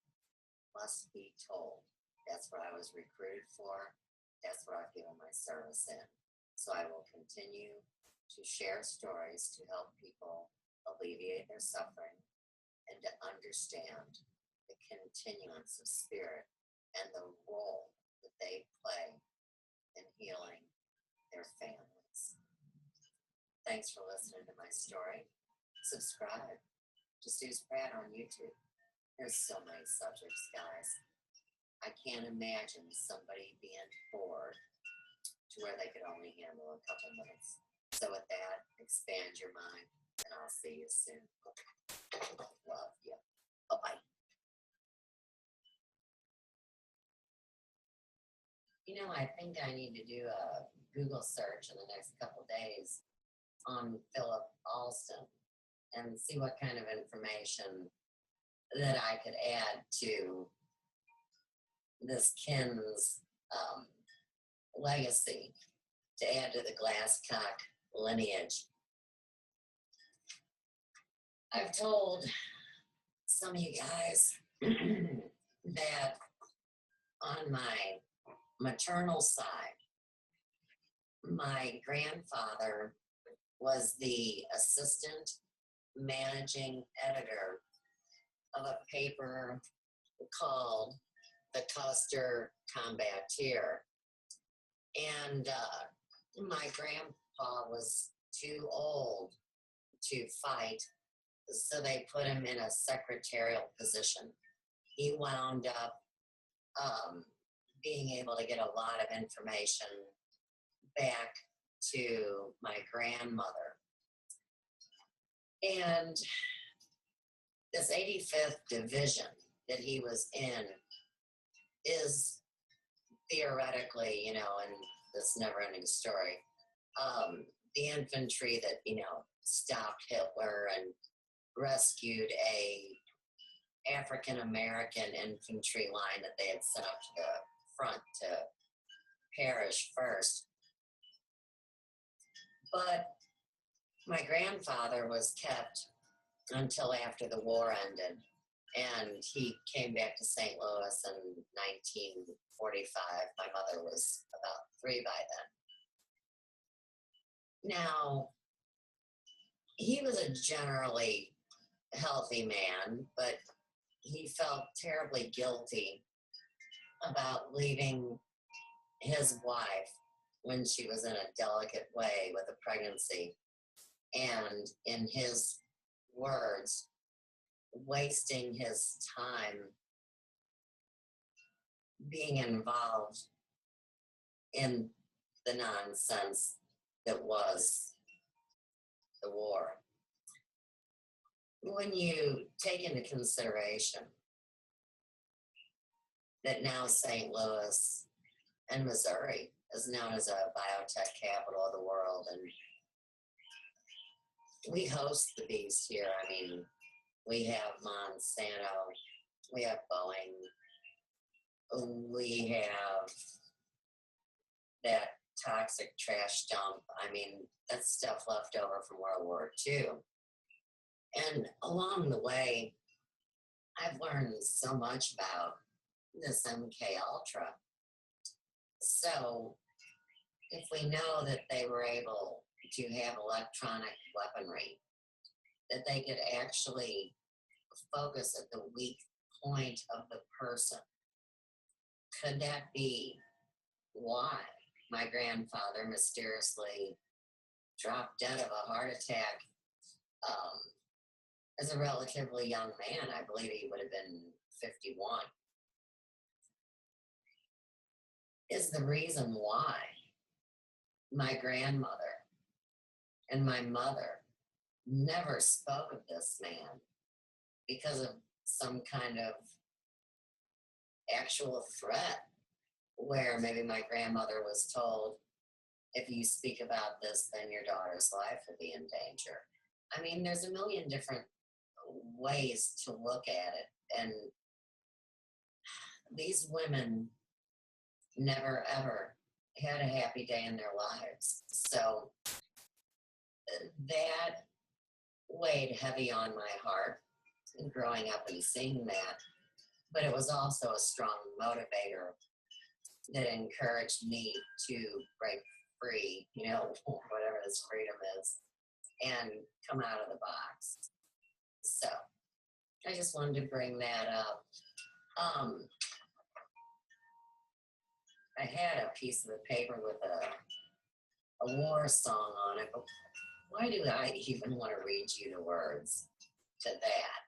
must be told. That's what I was recruited for. That's what I've given my service in. So I will continue to share stories to help people alleviate their suffering and to understand the continuance of spirit and the role that they play in healing their families. Thanks for listening to my story. Subscribe to Suz Pratt on YouTube. There's so many subjects, guys. I can't imagine somebody being bored to where they could only handle a couple minutes. So with that, expand your mind, and I'll see you soon. Love you. Bye-bye. You know, I think I need to do a Google search in the next couple days on Philip Alston and see what kind of information that I could add to this kin's legacy, to add to the Glascock lineage. I've told some of you guys that on my maternal side, my grandfather was the assistant managing editor of a paper called The Custer Combateer. And my grandpa was too old to fight, so they put him in a secretarial position. He wound up being able to get a lot of information back to my grandmother. And this 85th division that he was in is theoretically, you know, in this NeverEnding Story, the infantry that, stopped Hitler and rescued a African American infantry line that they had sent up to the front to perish first. But my grandfather was kept until after the war ended, and he came back to St. Louis in 1945. My mother was about 3 by then. Now, he was a generally healthy man, but he felt terribly guilty about leaving his wife when she was in a delicate way with a pregnancy, and in his words, wasting his time being involved in the nonsense that was the war. When you take into consideration that now St. Louis and Missouri is known as a biotech capital of the world, and we host the beast here. I mean, we have Monsanto, we have Boeing, we have that toxic trash dump. I mean, that's stuff left over from World War II. And along the way, I've learned so much about this MK Ultra. So if we know that they were able to have electronic weaponry, that they could actually focus at the weak point of the person, could that be why my grandfather mysteriously dropped dead of a heart attack as a relatively young man? I believe he would have been 51. Is the reason why my grandmother and my mother never spoke of this man because of some kind of actual threat, where maybe my grandmother was told, if you speak about this, then your daughter's life will be in danger. I mean, there's a million different ways to look at it. And these women never, ever had a happy day in their lives. So that weighed heavy on my heart growing up and seeing that. But it was also a strong motivator that encouraged me to break free, whatever this freedom is, and come out of the box. So I just wanted to bring that up. I had a piece of the paper with a war song on it, but why do I even want to read you the words to that?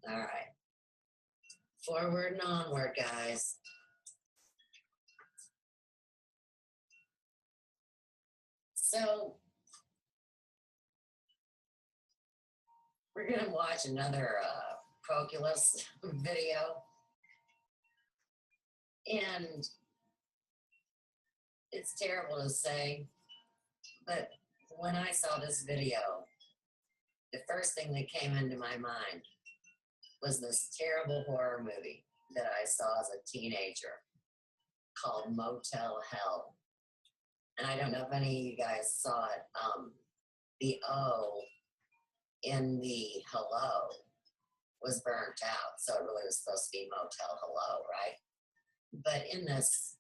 All right. Forward and onward, guys. So we're going to watch another Proculus video. And it's terrible to say, but when I saw this video, the first thing that came into my mind was this terrible horror movie that I saw as a teenager called Motel Hell. And I don't know if any of you guys saw it. The O in the hello was burnt out, so it really was supposed to be Motel Hello, right? But in this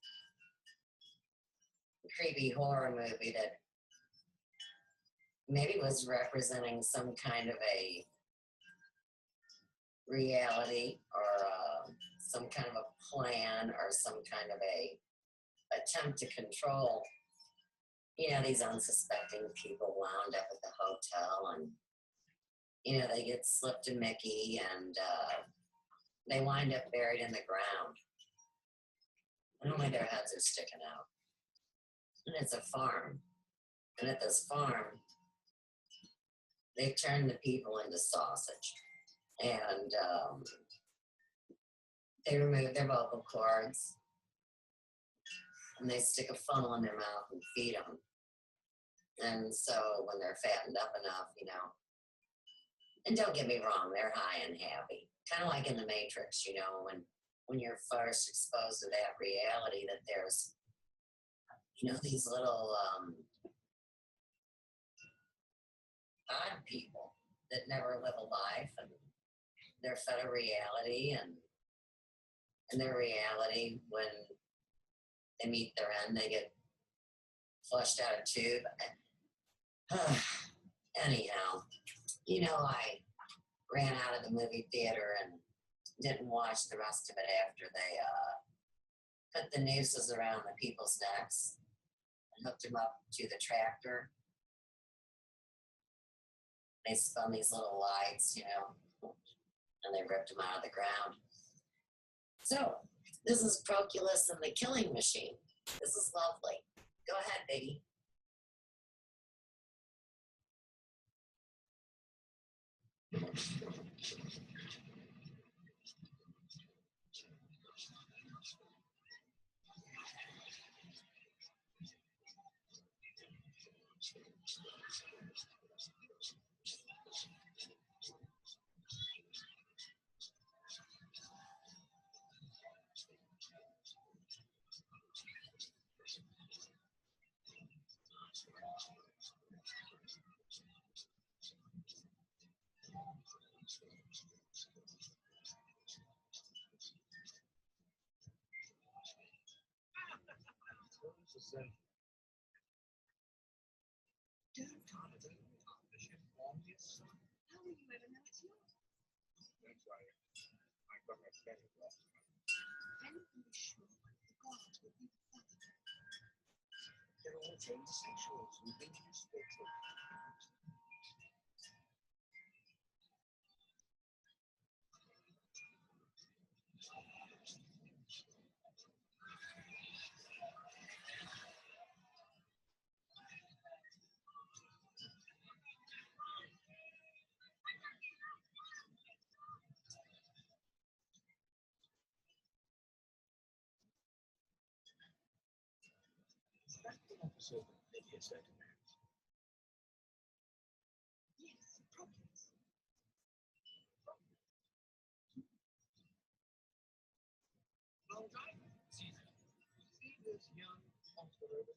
creepy horror movie that maybe was representing some kind of a reality or some kind of a plan or some kind of a attempt to control, these unsuspecting people wound up at the hotel, and they get slipped a Mickey, and they wind up buried in the ground. And only their heads are sticking out. And it's a farm. And at this farm, they turn the people into sausage. And they remove their vocal cords. and they stick a funnel in their mouth and feed them. And so when they're fattened up enough, you know, and don't get me wrong, they're high and happy. Kind of like in the Matrix, you know, when you're first exposed to that reality that there's, you know, these little odd people that never live a life, and they're fed a reality, and in their reality, when they meet their end, they get flushed out a tube. Anyhow, you know, I ran out of the movie theater and didn't watch the rest of it after they put the nooses around the people's necks and hooked them up to the tractor. They spun these little lights, you know, and they ripped them out of the ground. So, this is Proculus and the Killing Machine. This is lovely. Go ahead, baby. How will you ever know it's yours? That's why I got my spending last time. When are you sure the gods will be present? They're all transsexuals who've been to spiritual. That's the episode of Lydia said. Yes, Proculus. Long time. Caesar. See this young Oxford.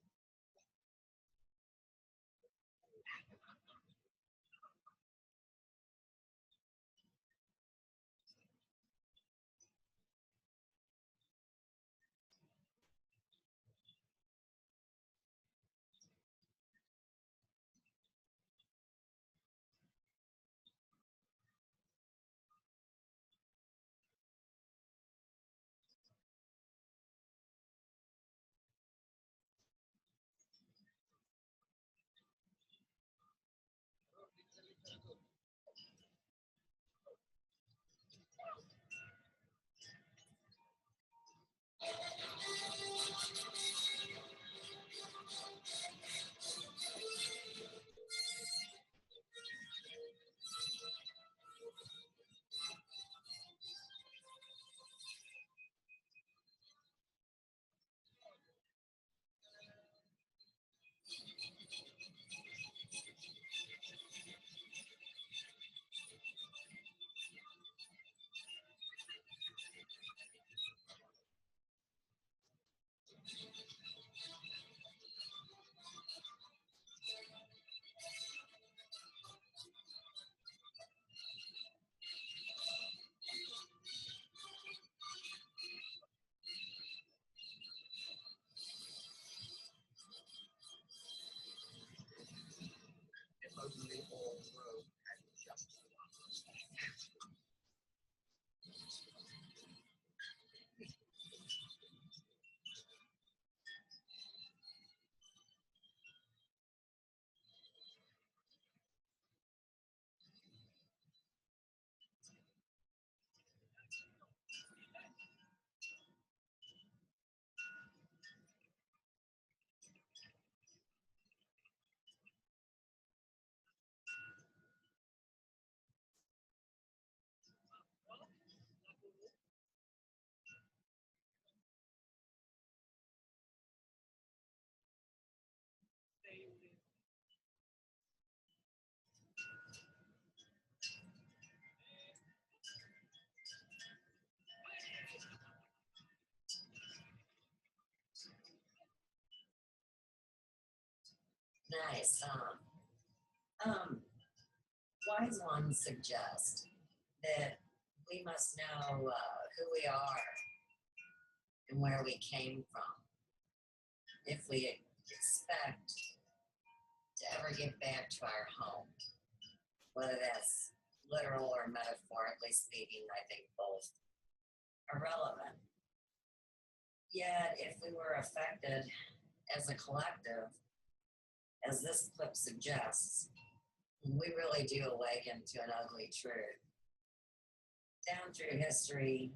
Nice, huh? Wise ones suggest that we must know who we are and where we came from if we expect to ever get back to our home. Whether that's literal or metaphorically speaking, I think both are relevant. Yet, if we were affected as a collective, as this clip suggests, we really do awaken to an ugly truth. Down through history,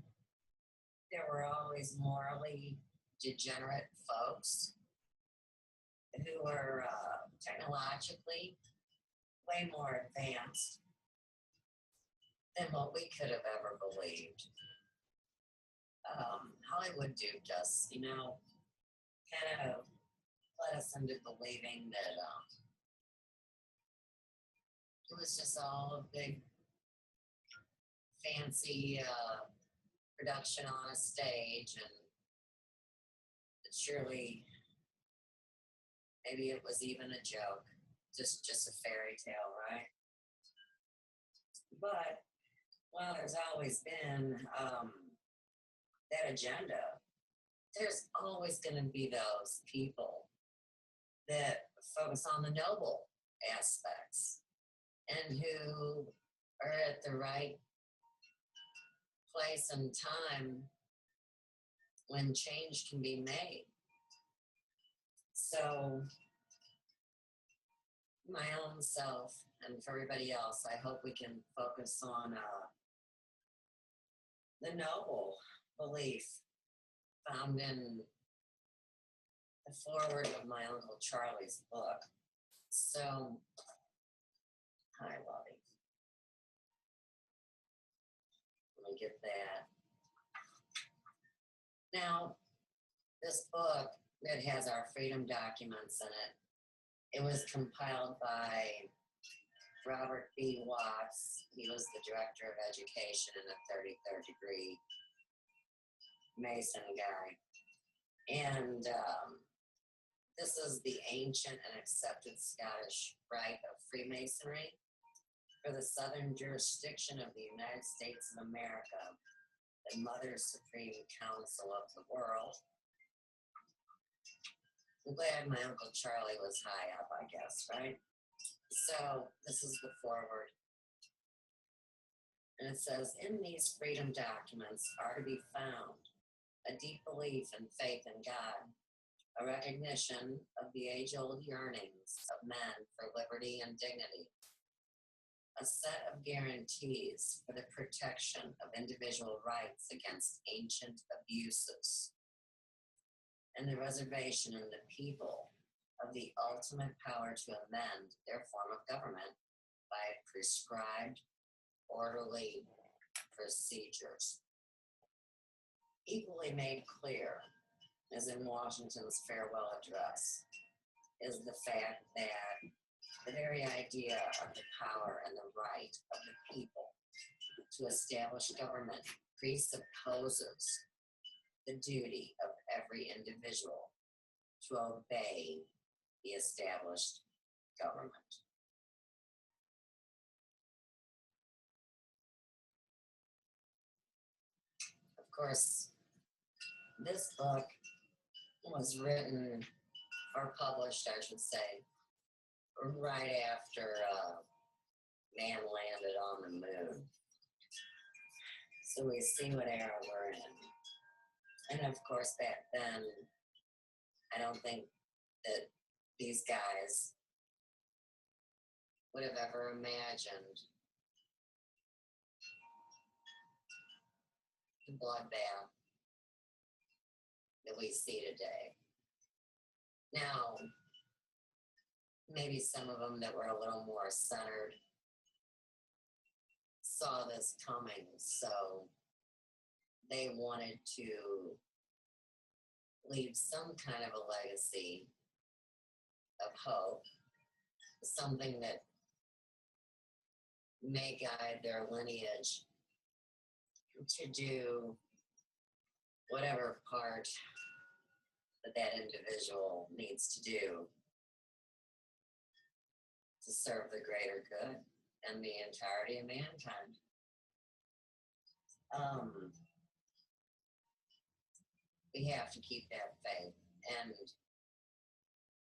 there were always morally degenerate folks who were technologically way more advanced than what we could have ever believed. Hollywood duped us, kind of led us into believing that it was just all a big fancy production on a stage, and that surely maybe it was even a joke, just a fairy tale, right? But while there's always been that agenda, there's always going to be those people that focus on the noble aspects and who are at the right place and time when change can be made. So my own self and for everybody else, I hope we can focus on the noble belief found in the foreword of my Uncle Charlie's book. So, hi, Lovey. Let me get that. Now, this book that has our freedom documents in it, it was compiled by Robert B. Watts. He was the director of education and a 33rd degree Mason guy. And this is the ancient and accepted Scottish rite of Freemasonry for the Southern jurisdiction of the United States of America, the Mother Supreme Council of the world. I'm glad my Uncle Charlie was high up, I guess, right? So this is the foreword. And it says, in these freedom documents are to be found a deep belief and faith in God, a recognition of the age-old yearnings of men for liberty and dignity, a set of guarantees for the protection of individual rights against ancient abuses, and the reservation in the people of the ultimate power to amend their form of government by prescribed, orderly procedures. Equally made clear, as in Washington's farewell address, is the fact that the very idea of the power and the right of the people to establish government presupposes the duty of every individual to obey the established government. Of course, this book was written or published, I should say, right after man landed on the moon. So we see what era we're in. And of course, back then, I don't think that these guys would have ever imagined the bloodbath that we see today. Now, maybe some of them that were a little more centered saw this coming, so they wanted to leave some kind of a legacy of hope, something that may guide their lineage to do whatever part that individual needs to do to serve the greater good and the entirety of mankind. We have to keep that faith. And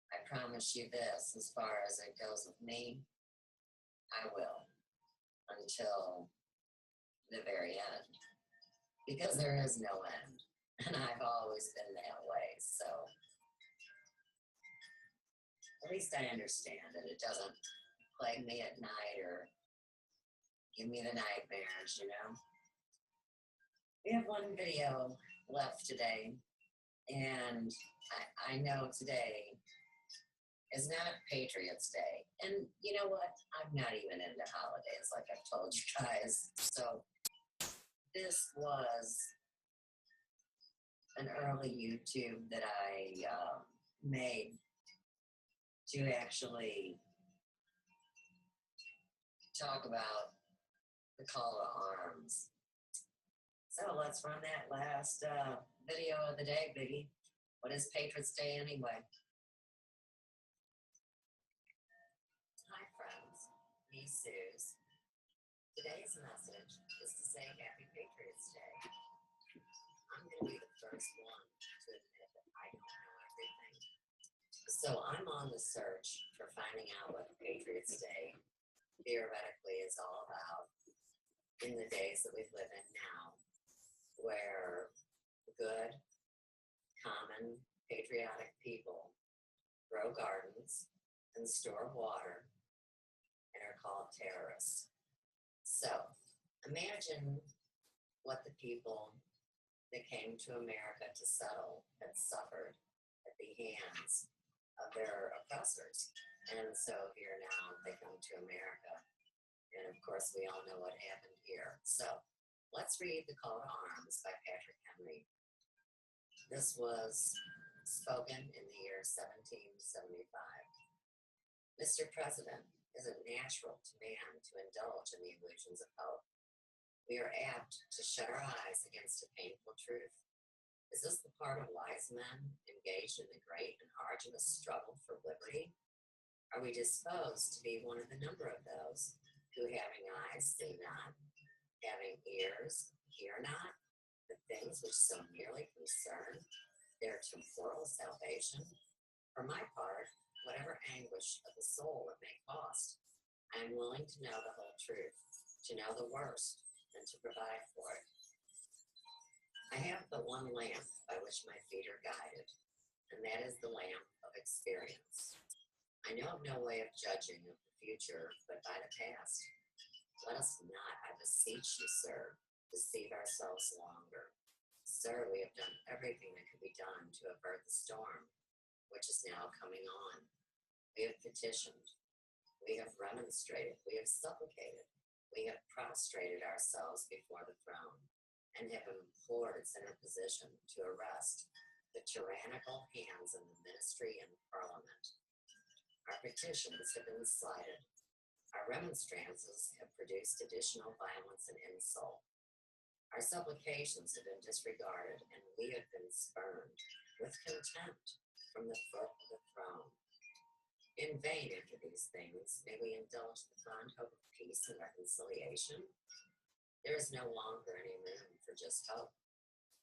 I promise you this, as far as it goes with me, I will until the very end. Because there is no end. And I've always been that way. So at least I understand it. It doesn't plague me at night or give me the nightmares, you know. We have one video left today, and I know today is not Patriots Day. And you know what? I'm not even into holidays, like I've told you guys. So this was an early YouTube that I made to actually talk about the call to arms. So let's run that last video of the day, Biggie. What is Patriots Day anyway? Hi friends, me Suz. Today's message is to say Happy Patriots Day. I'm going to be the first one to admit that I don't know everything. So I'm on the search for finding out what Patriots Day theoretically is all about in the days that we live in now, where good, common, patriotic people grow gardens and store water and are called terrorists. So imagine what the people that came to America to settle had suffered at the hands of their oppressors. And so here now they come to America. And of course, we all know what happened here. So let's read The Call to Arms by Patrick Henry. This was spoken in the year 1775. Mr. President, is it natural to man to indulge in the illusions of hope? We are apt to shut our eyes against a painful truth. Is this the part of wise men engaged in the great and arduous struggle for liberty? Are we disposed to be one of the number of those who, having eyes, see not, having ears, hear not, the things which so nearly concern their temporal salvation? For my part, whatever anguish of the soul it may cost, I am willing to know the whole truth, to know the worst, and to provide for it. I have but one lamp by which my feet are guided, and that is the lamp of experience. I know of no way of judging of the future but by the past. Let us not, I beseech you, sir, deceive ourselves longer. Sir, we have done everything that could be done to avert the storm, which is now coming on. We have petitioned, we have remonstrated, we have supplicated, we have prostrated ourselves before the throne, and have implored its interposition to arrest the tyrannical hands in the ministry and parliament. Our petitions have been slighted. Our remonstrances have produced additional violence and insult. Our supplications have been disregarded, and we have been spurned with contempt from the foot of the throne. In vain after these things may we indulge the fond hope of peace and reconciliation. There is no longer any room for just hope.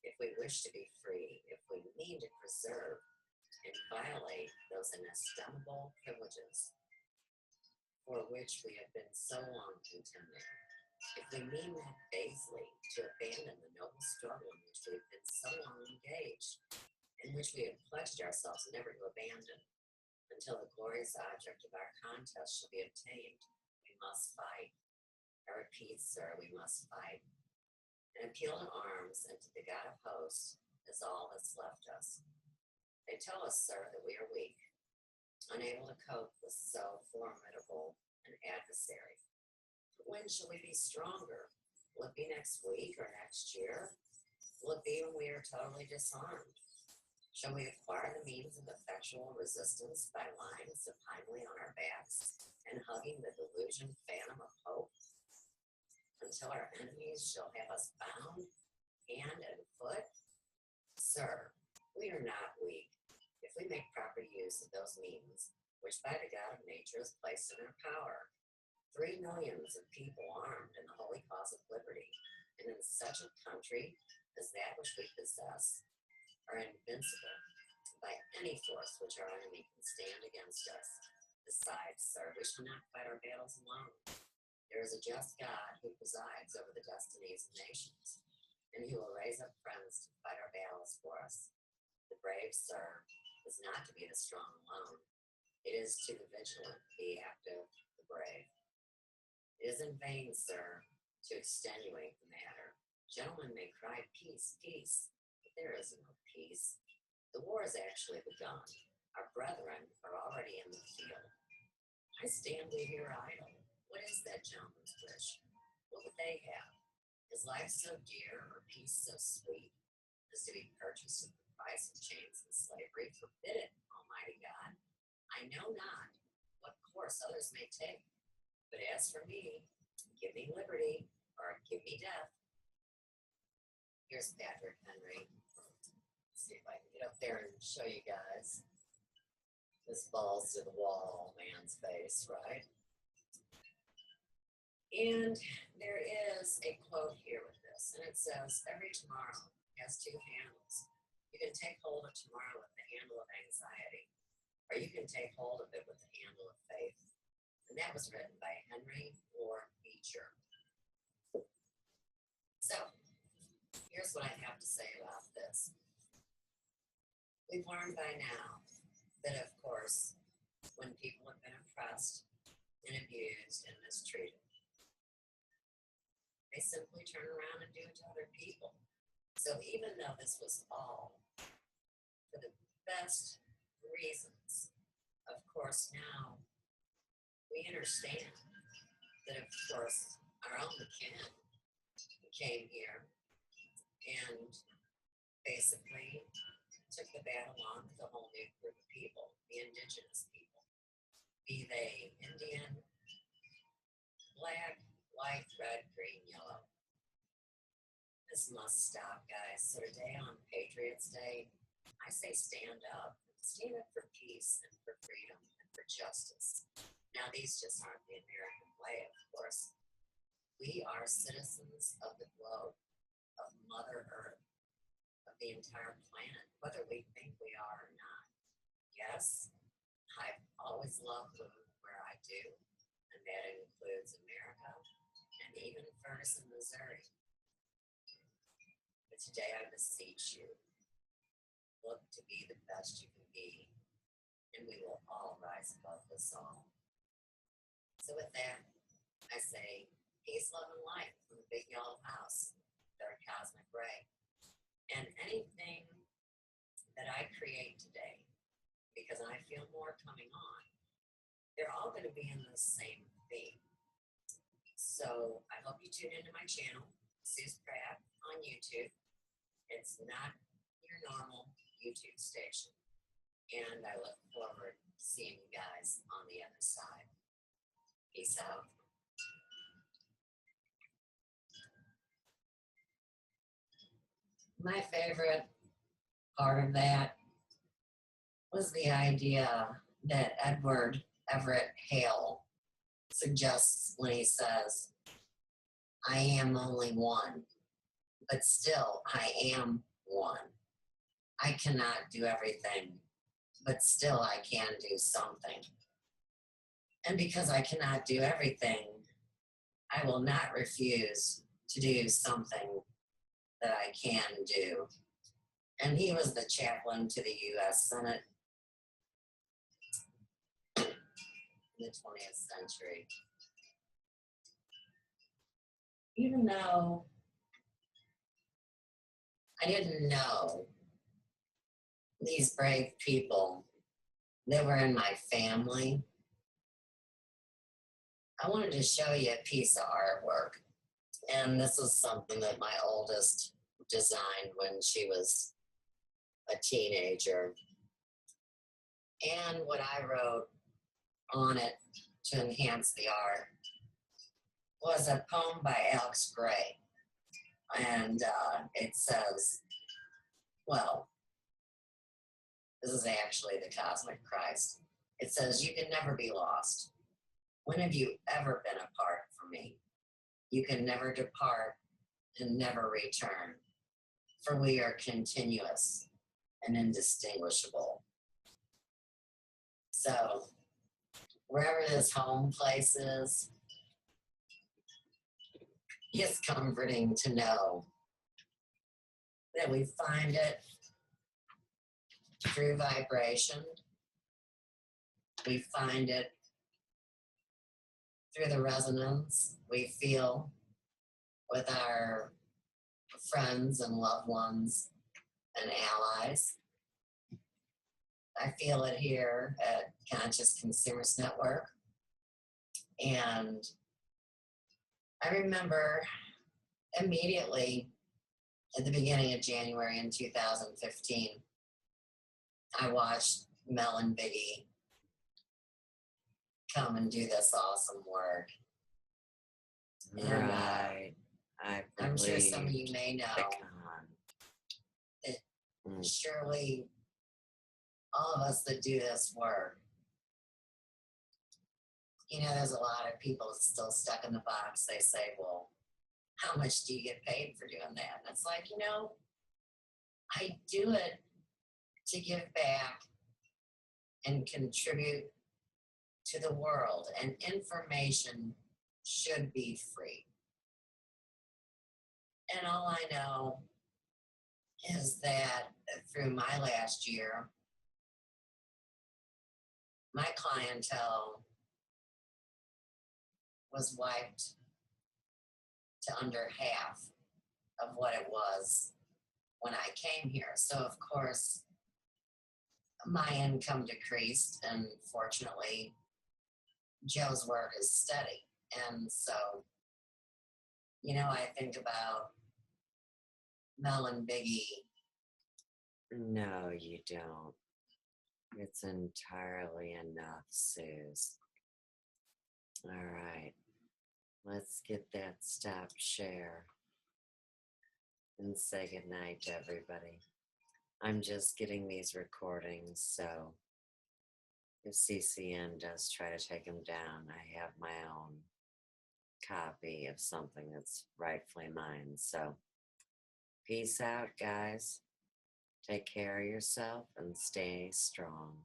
If we wish to be free, if we mean to preserve and violate those inestimable privileges for which we have been so long contending, if we mean that basely to abandon the noble struggle in which we have been so long engaged, in which we have pledged ourselves never to abandon, until the glorious object of our contest shall be obtained, we must fight. I repeat, sir, we must fight. An appeal to arms and to the God of hosts is all that's left us. They tell us, sir, that we are weak, unable to cope with so formidable an adversary. But when shall we be stronger? Will it be next week or next year? Will it be when we are totally disarmed? Shall we acquire the means of effectual resistance by lying supinely on our backs and hugging the delusion phantom of hope until our enemies shall have us bound hand and foot? Sir, we are not weak. If we make proper use of those means, which by the God of nature is placed in our power. 3 millions of people armed in the holy cause of liberty, and in such a country as that which we possess, are invincible by any force which our enemy can stand against us. Besides, sir, we shall not fight our battles alone. There is a just God who presides over the destinies of nations, and who will raise up friends to fight our battles for us. The brave, sir, is not to be the strong alone. It is to the vigilant, the active, the brave. It is in vain, sir, to extenuate the matter. Gentlemen may cry peace, peace, but there is no peace. The war is actually begun. Our brethren are already in the field. I stand here idle. What is that gentleman's wish? What would they have? Is life so dear, or peace so sweet, as to be purchased at the price of chains and slavery? Forbid it, Almighty God. I know not what course others may take, but as for me, give me liberty, or give me death. Here's Patrick Henry. Let's see if I can get up there and show you guys. This balls to the wall man's face, right? And there is a quote here with this, and it says, every tomorrow has 2 handles. You can take hold of tomorrow with the handle of anxiety, or you can take hold of it with the handle of faith. And that was written by Henry Ward Beecher. So, here's what I have to say about this. We've learned by now that, of course, when people have been oppressed and abused and mistreated, they simply turn around and do it to other people. So even though this was all for the best reasons, of course, now we understand that, of course, our own kin came here and basically took the battle on with a whole new group of people, the indigenous people, be they Indian, black, white, red, green, yellow. This must stop, guys. So today on Patriots Day, I say stand up. Stand up for peace and for freedom and for justice. Now, these just aren't the American way, of course. We are citizens of the globe, of Mother Earth, of the entire planet, whether we think we are or not. Yes, I've always loved where I do, and that includes America and even Ferguson, Missouri. But today I beseech you, look to be the best you can be, and we will all rise above this all. So with that, I say peace, love, and light from the big yellow house, their cosmic ray. And anything that I create today, because I feel more coming on, they're all going to be in the same theme. So I hope you tune into my channel, Suz Pratt, on YouTube. It's not your normal YouTube station. And I look forward to seeing you guys on the other side. Peace out. My favorite part of that was the idea that Edward Everett Hale suggests when he says, I am only one, but still I am one. I cannot do everything, but still I can do something. And because I cannot do everything, I will not refuse to do something that I can do. And he was the chaplain to the U.S. Senate in the 20th century. Even though I didn't know these brave people that were in my family, I wanted to show you a piece of artwork. And this is something that my oldest designed when she was a teenager. And what I wrote on it to enhance the art was a poem by Alex Gray. And it says, well, this is actually the Cosmic Christ. It says, you can never be lost. When have you ever been apart from me? You can never depart and never return, for we are continuous and indistinguishable. So, wherever this home place is, it's comforting to know that we find it through vibration. We find it through the resonance we feel with our friends and loved ones and allies. I feel it here at Conscious Consumers Network. And I remember immediately at the beginning of January in 2015, I watched Mel and Biggie come and do this awesome work. And, Right. I'm sure some of you may know Pecan. that surely all of us that do this work, you know, there's a lot of people still stuck in the box. They say, well, how much do you get paid for doing that? And it's like, you know, I do it to give back and contribute to the world, and information should be free. And all I know is that through my last year, my clientele was wiped to under half of what it was when I came here. So, of course, my income decreased, and fortunately, Joe's work is steady. And so, you know, I think about Mel and Biggie. No, you don't. It's entirely enough, Suz. All right. Let's get that stop share and say goodnight to everybody. I'm just getting these recordings, so if CCN does try to take them down, I have my own copy of something that's rightfully mine. So peace out, guys. Take care of yourself and stay strong.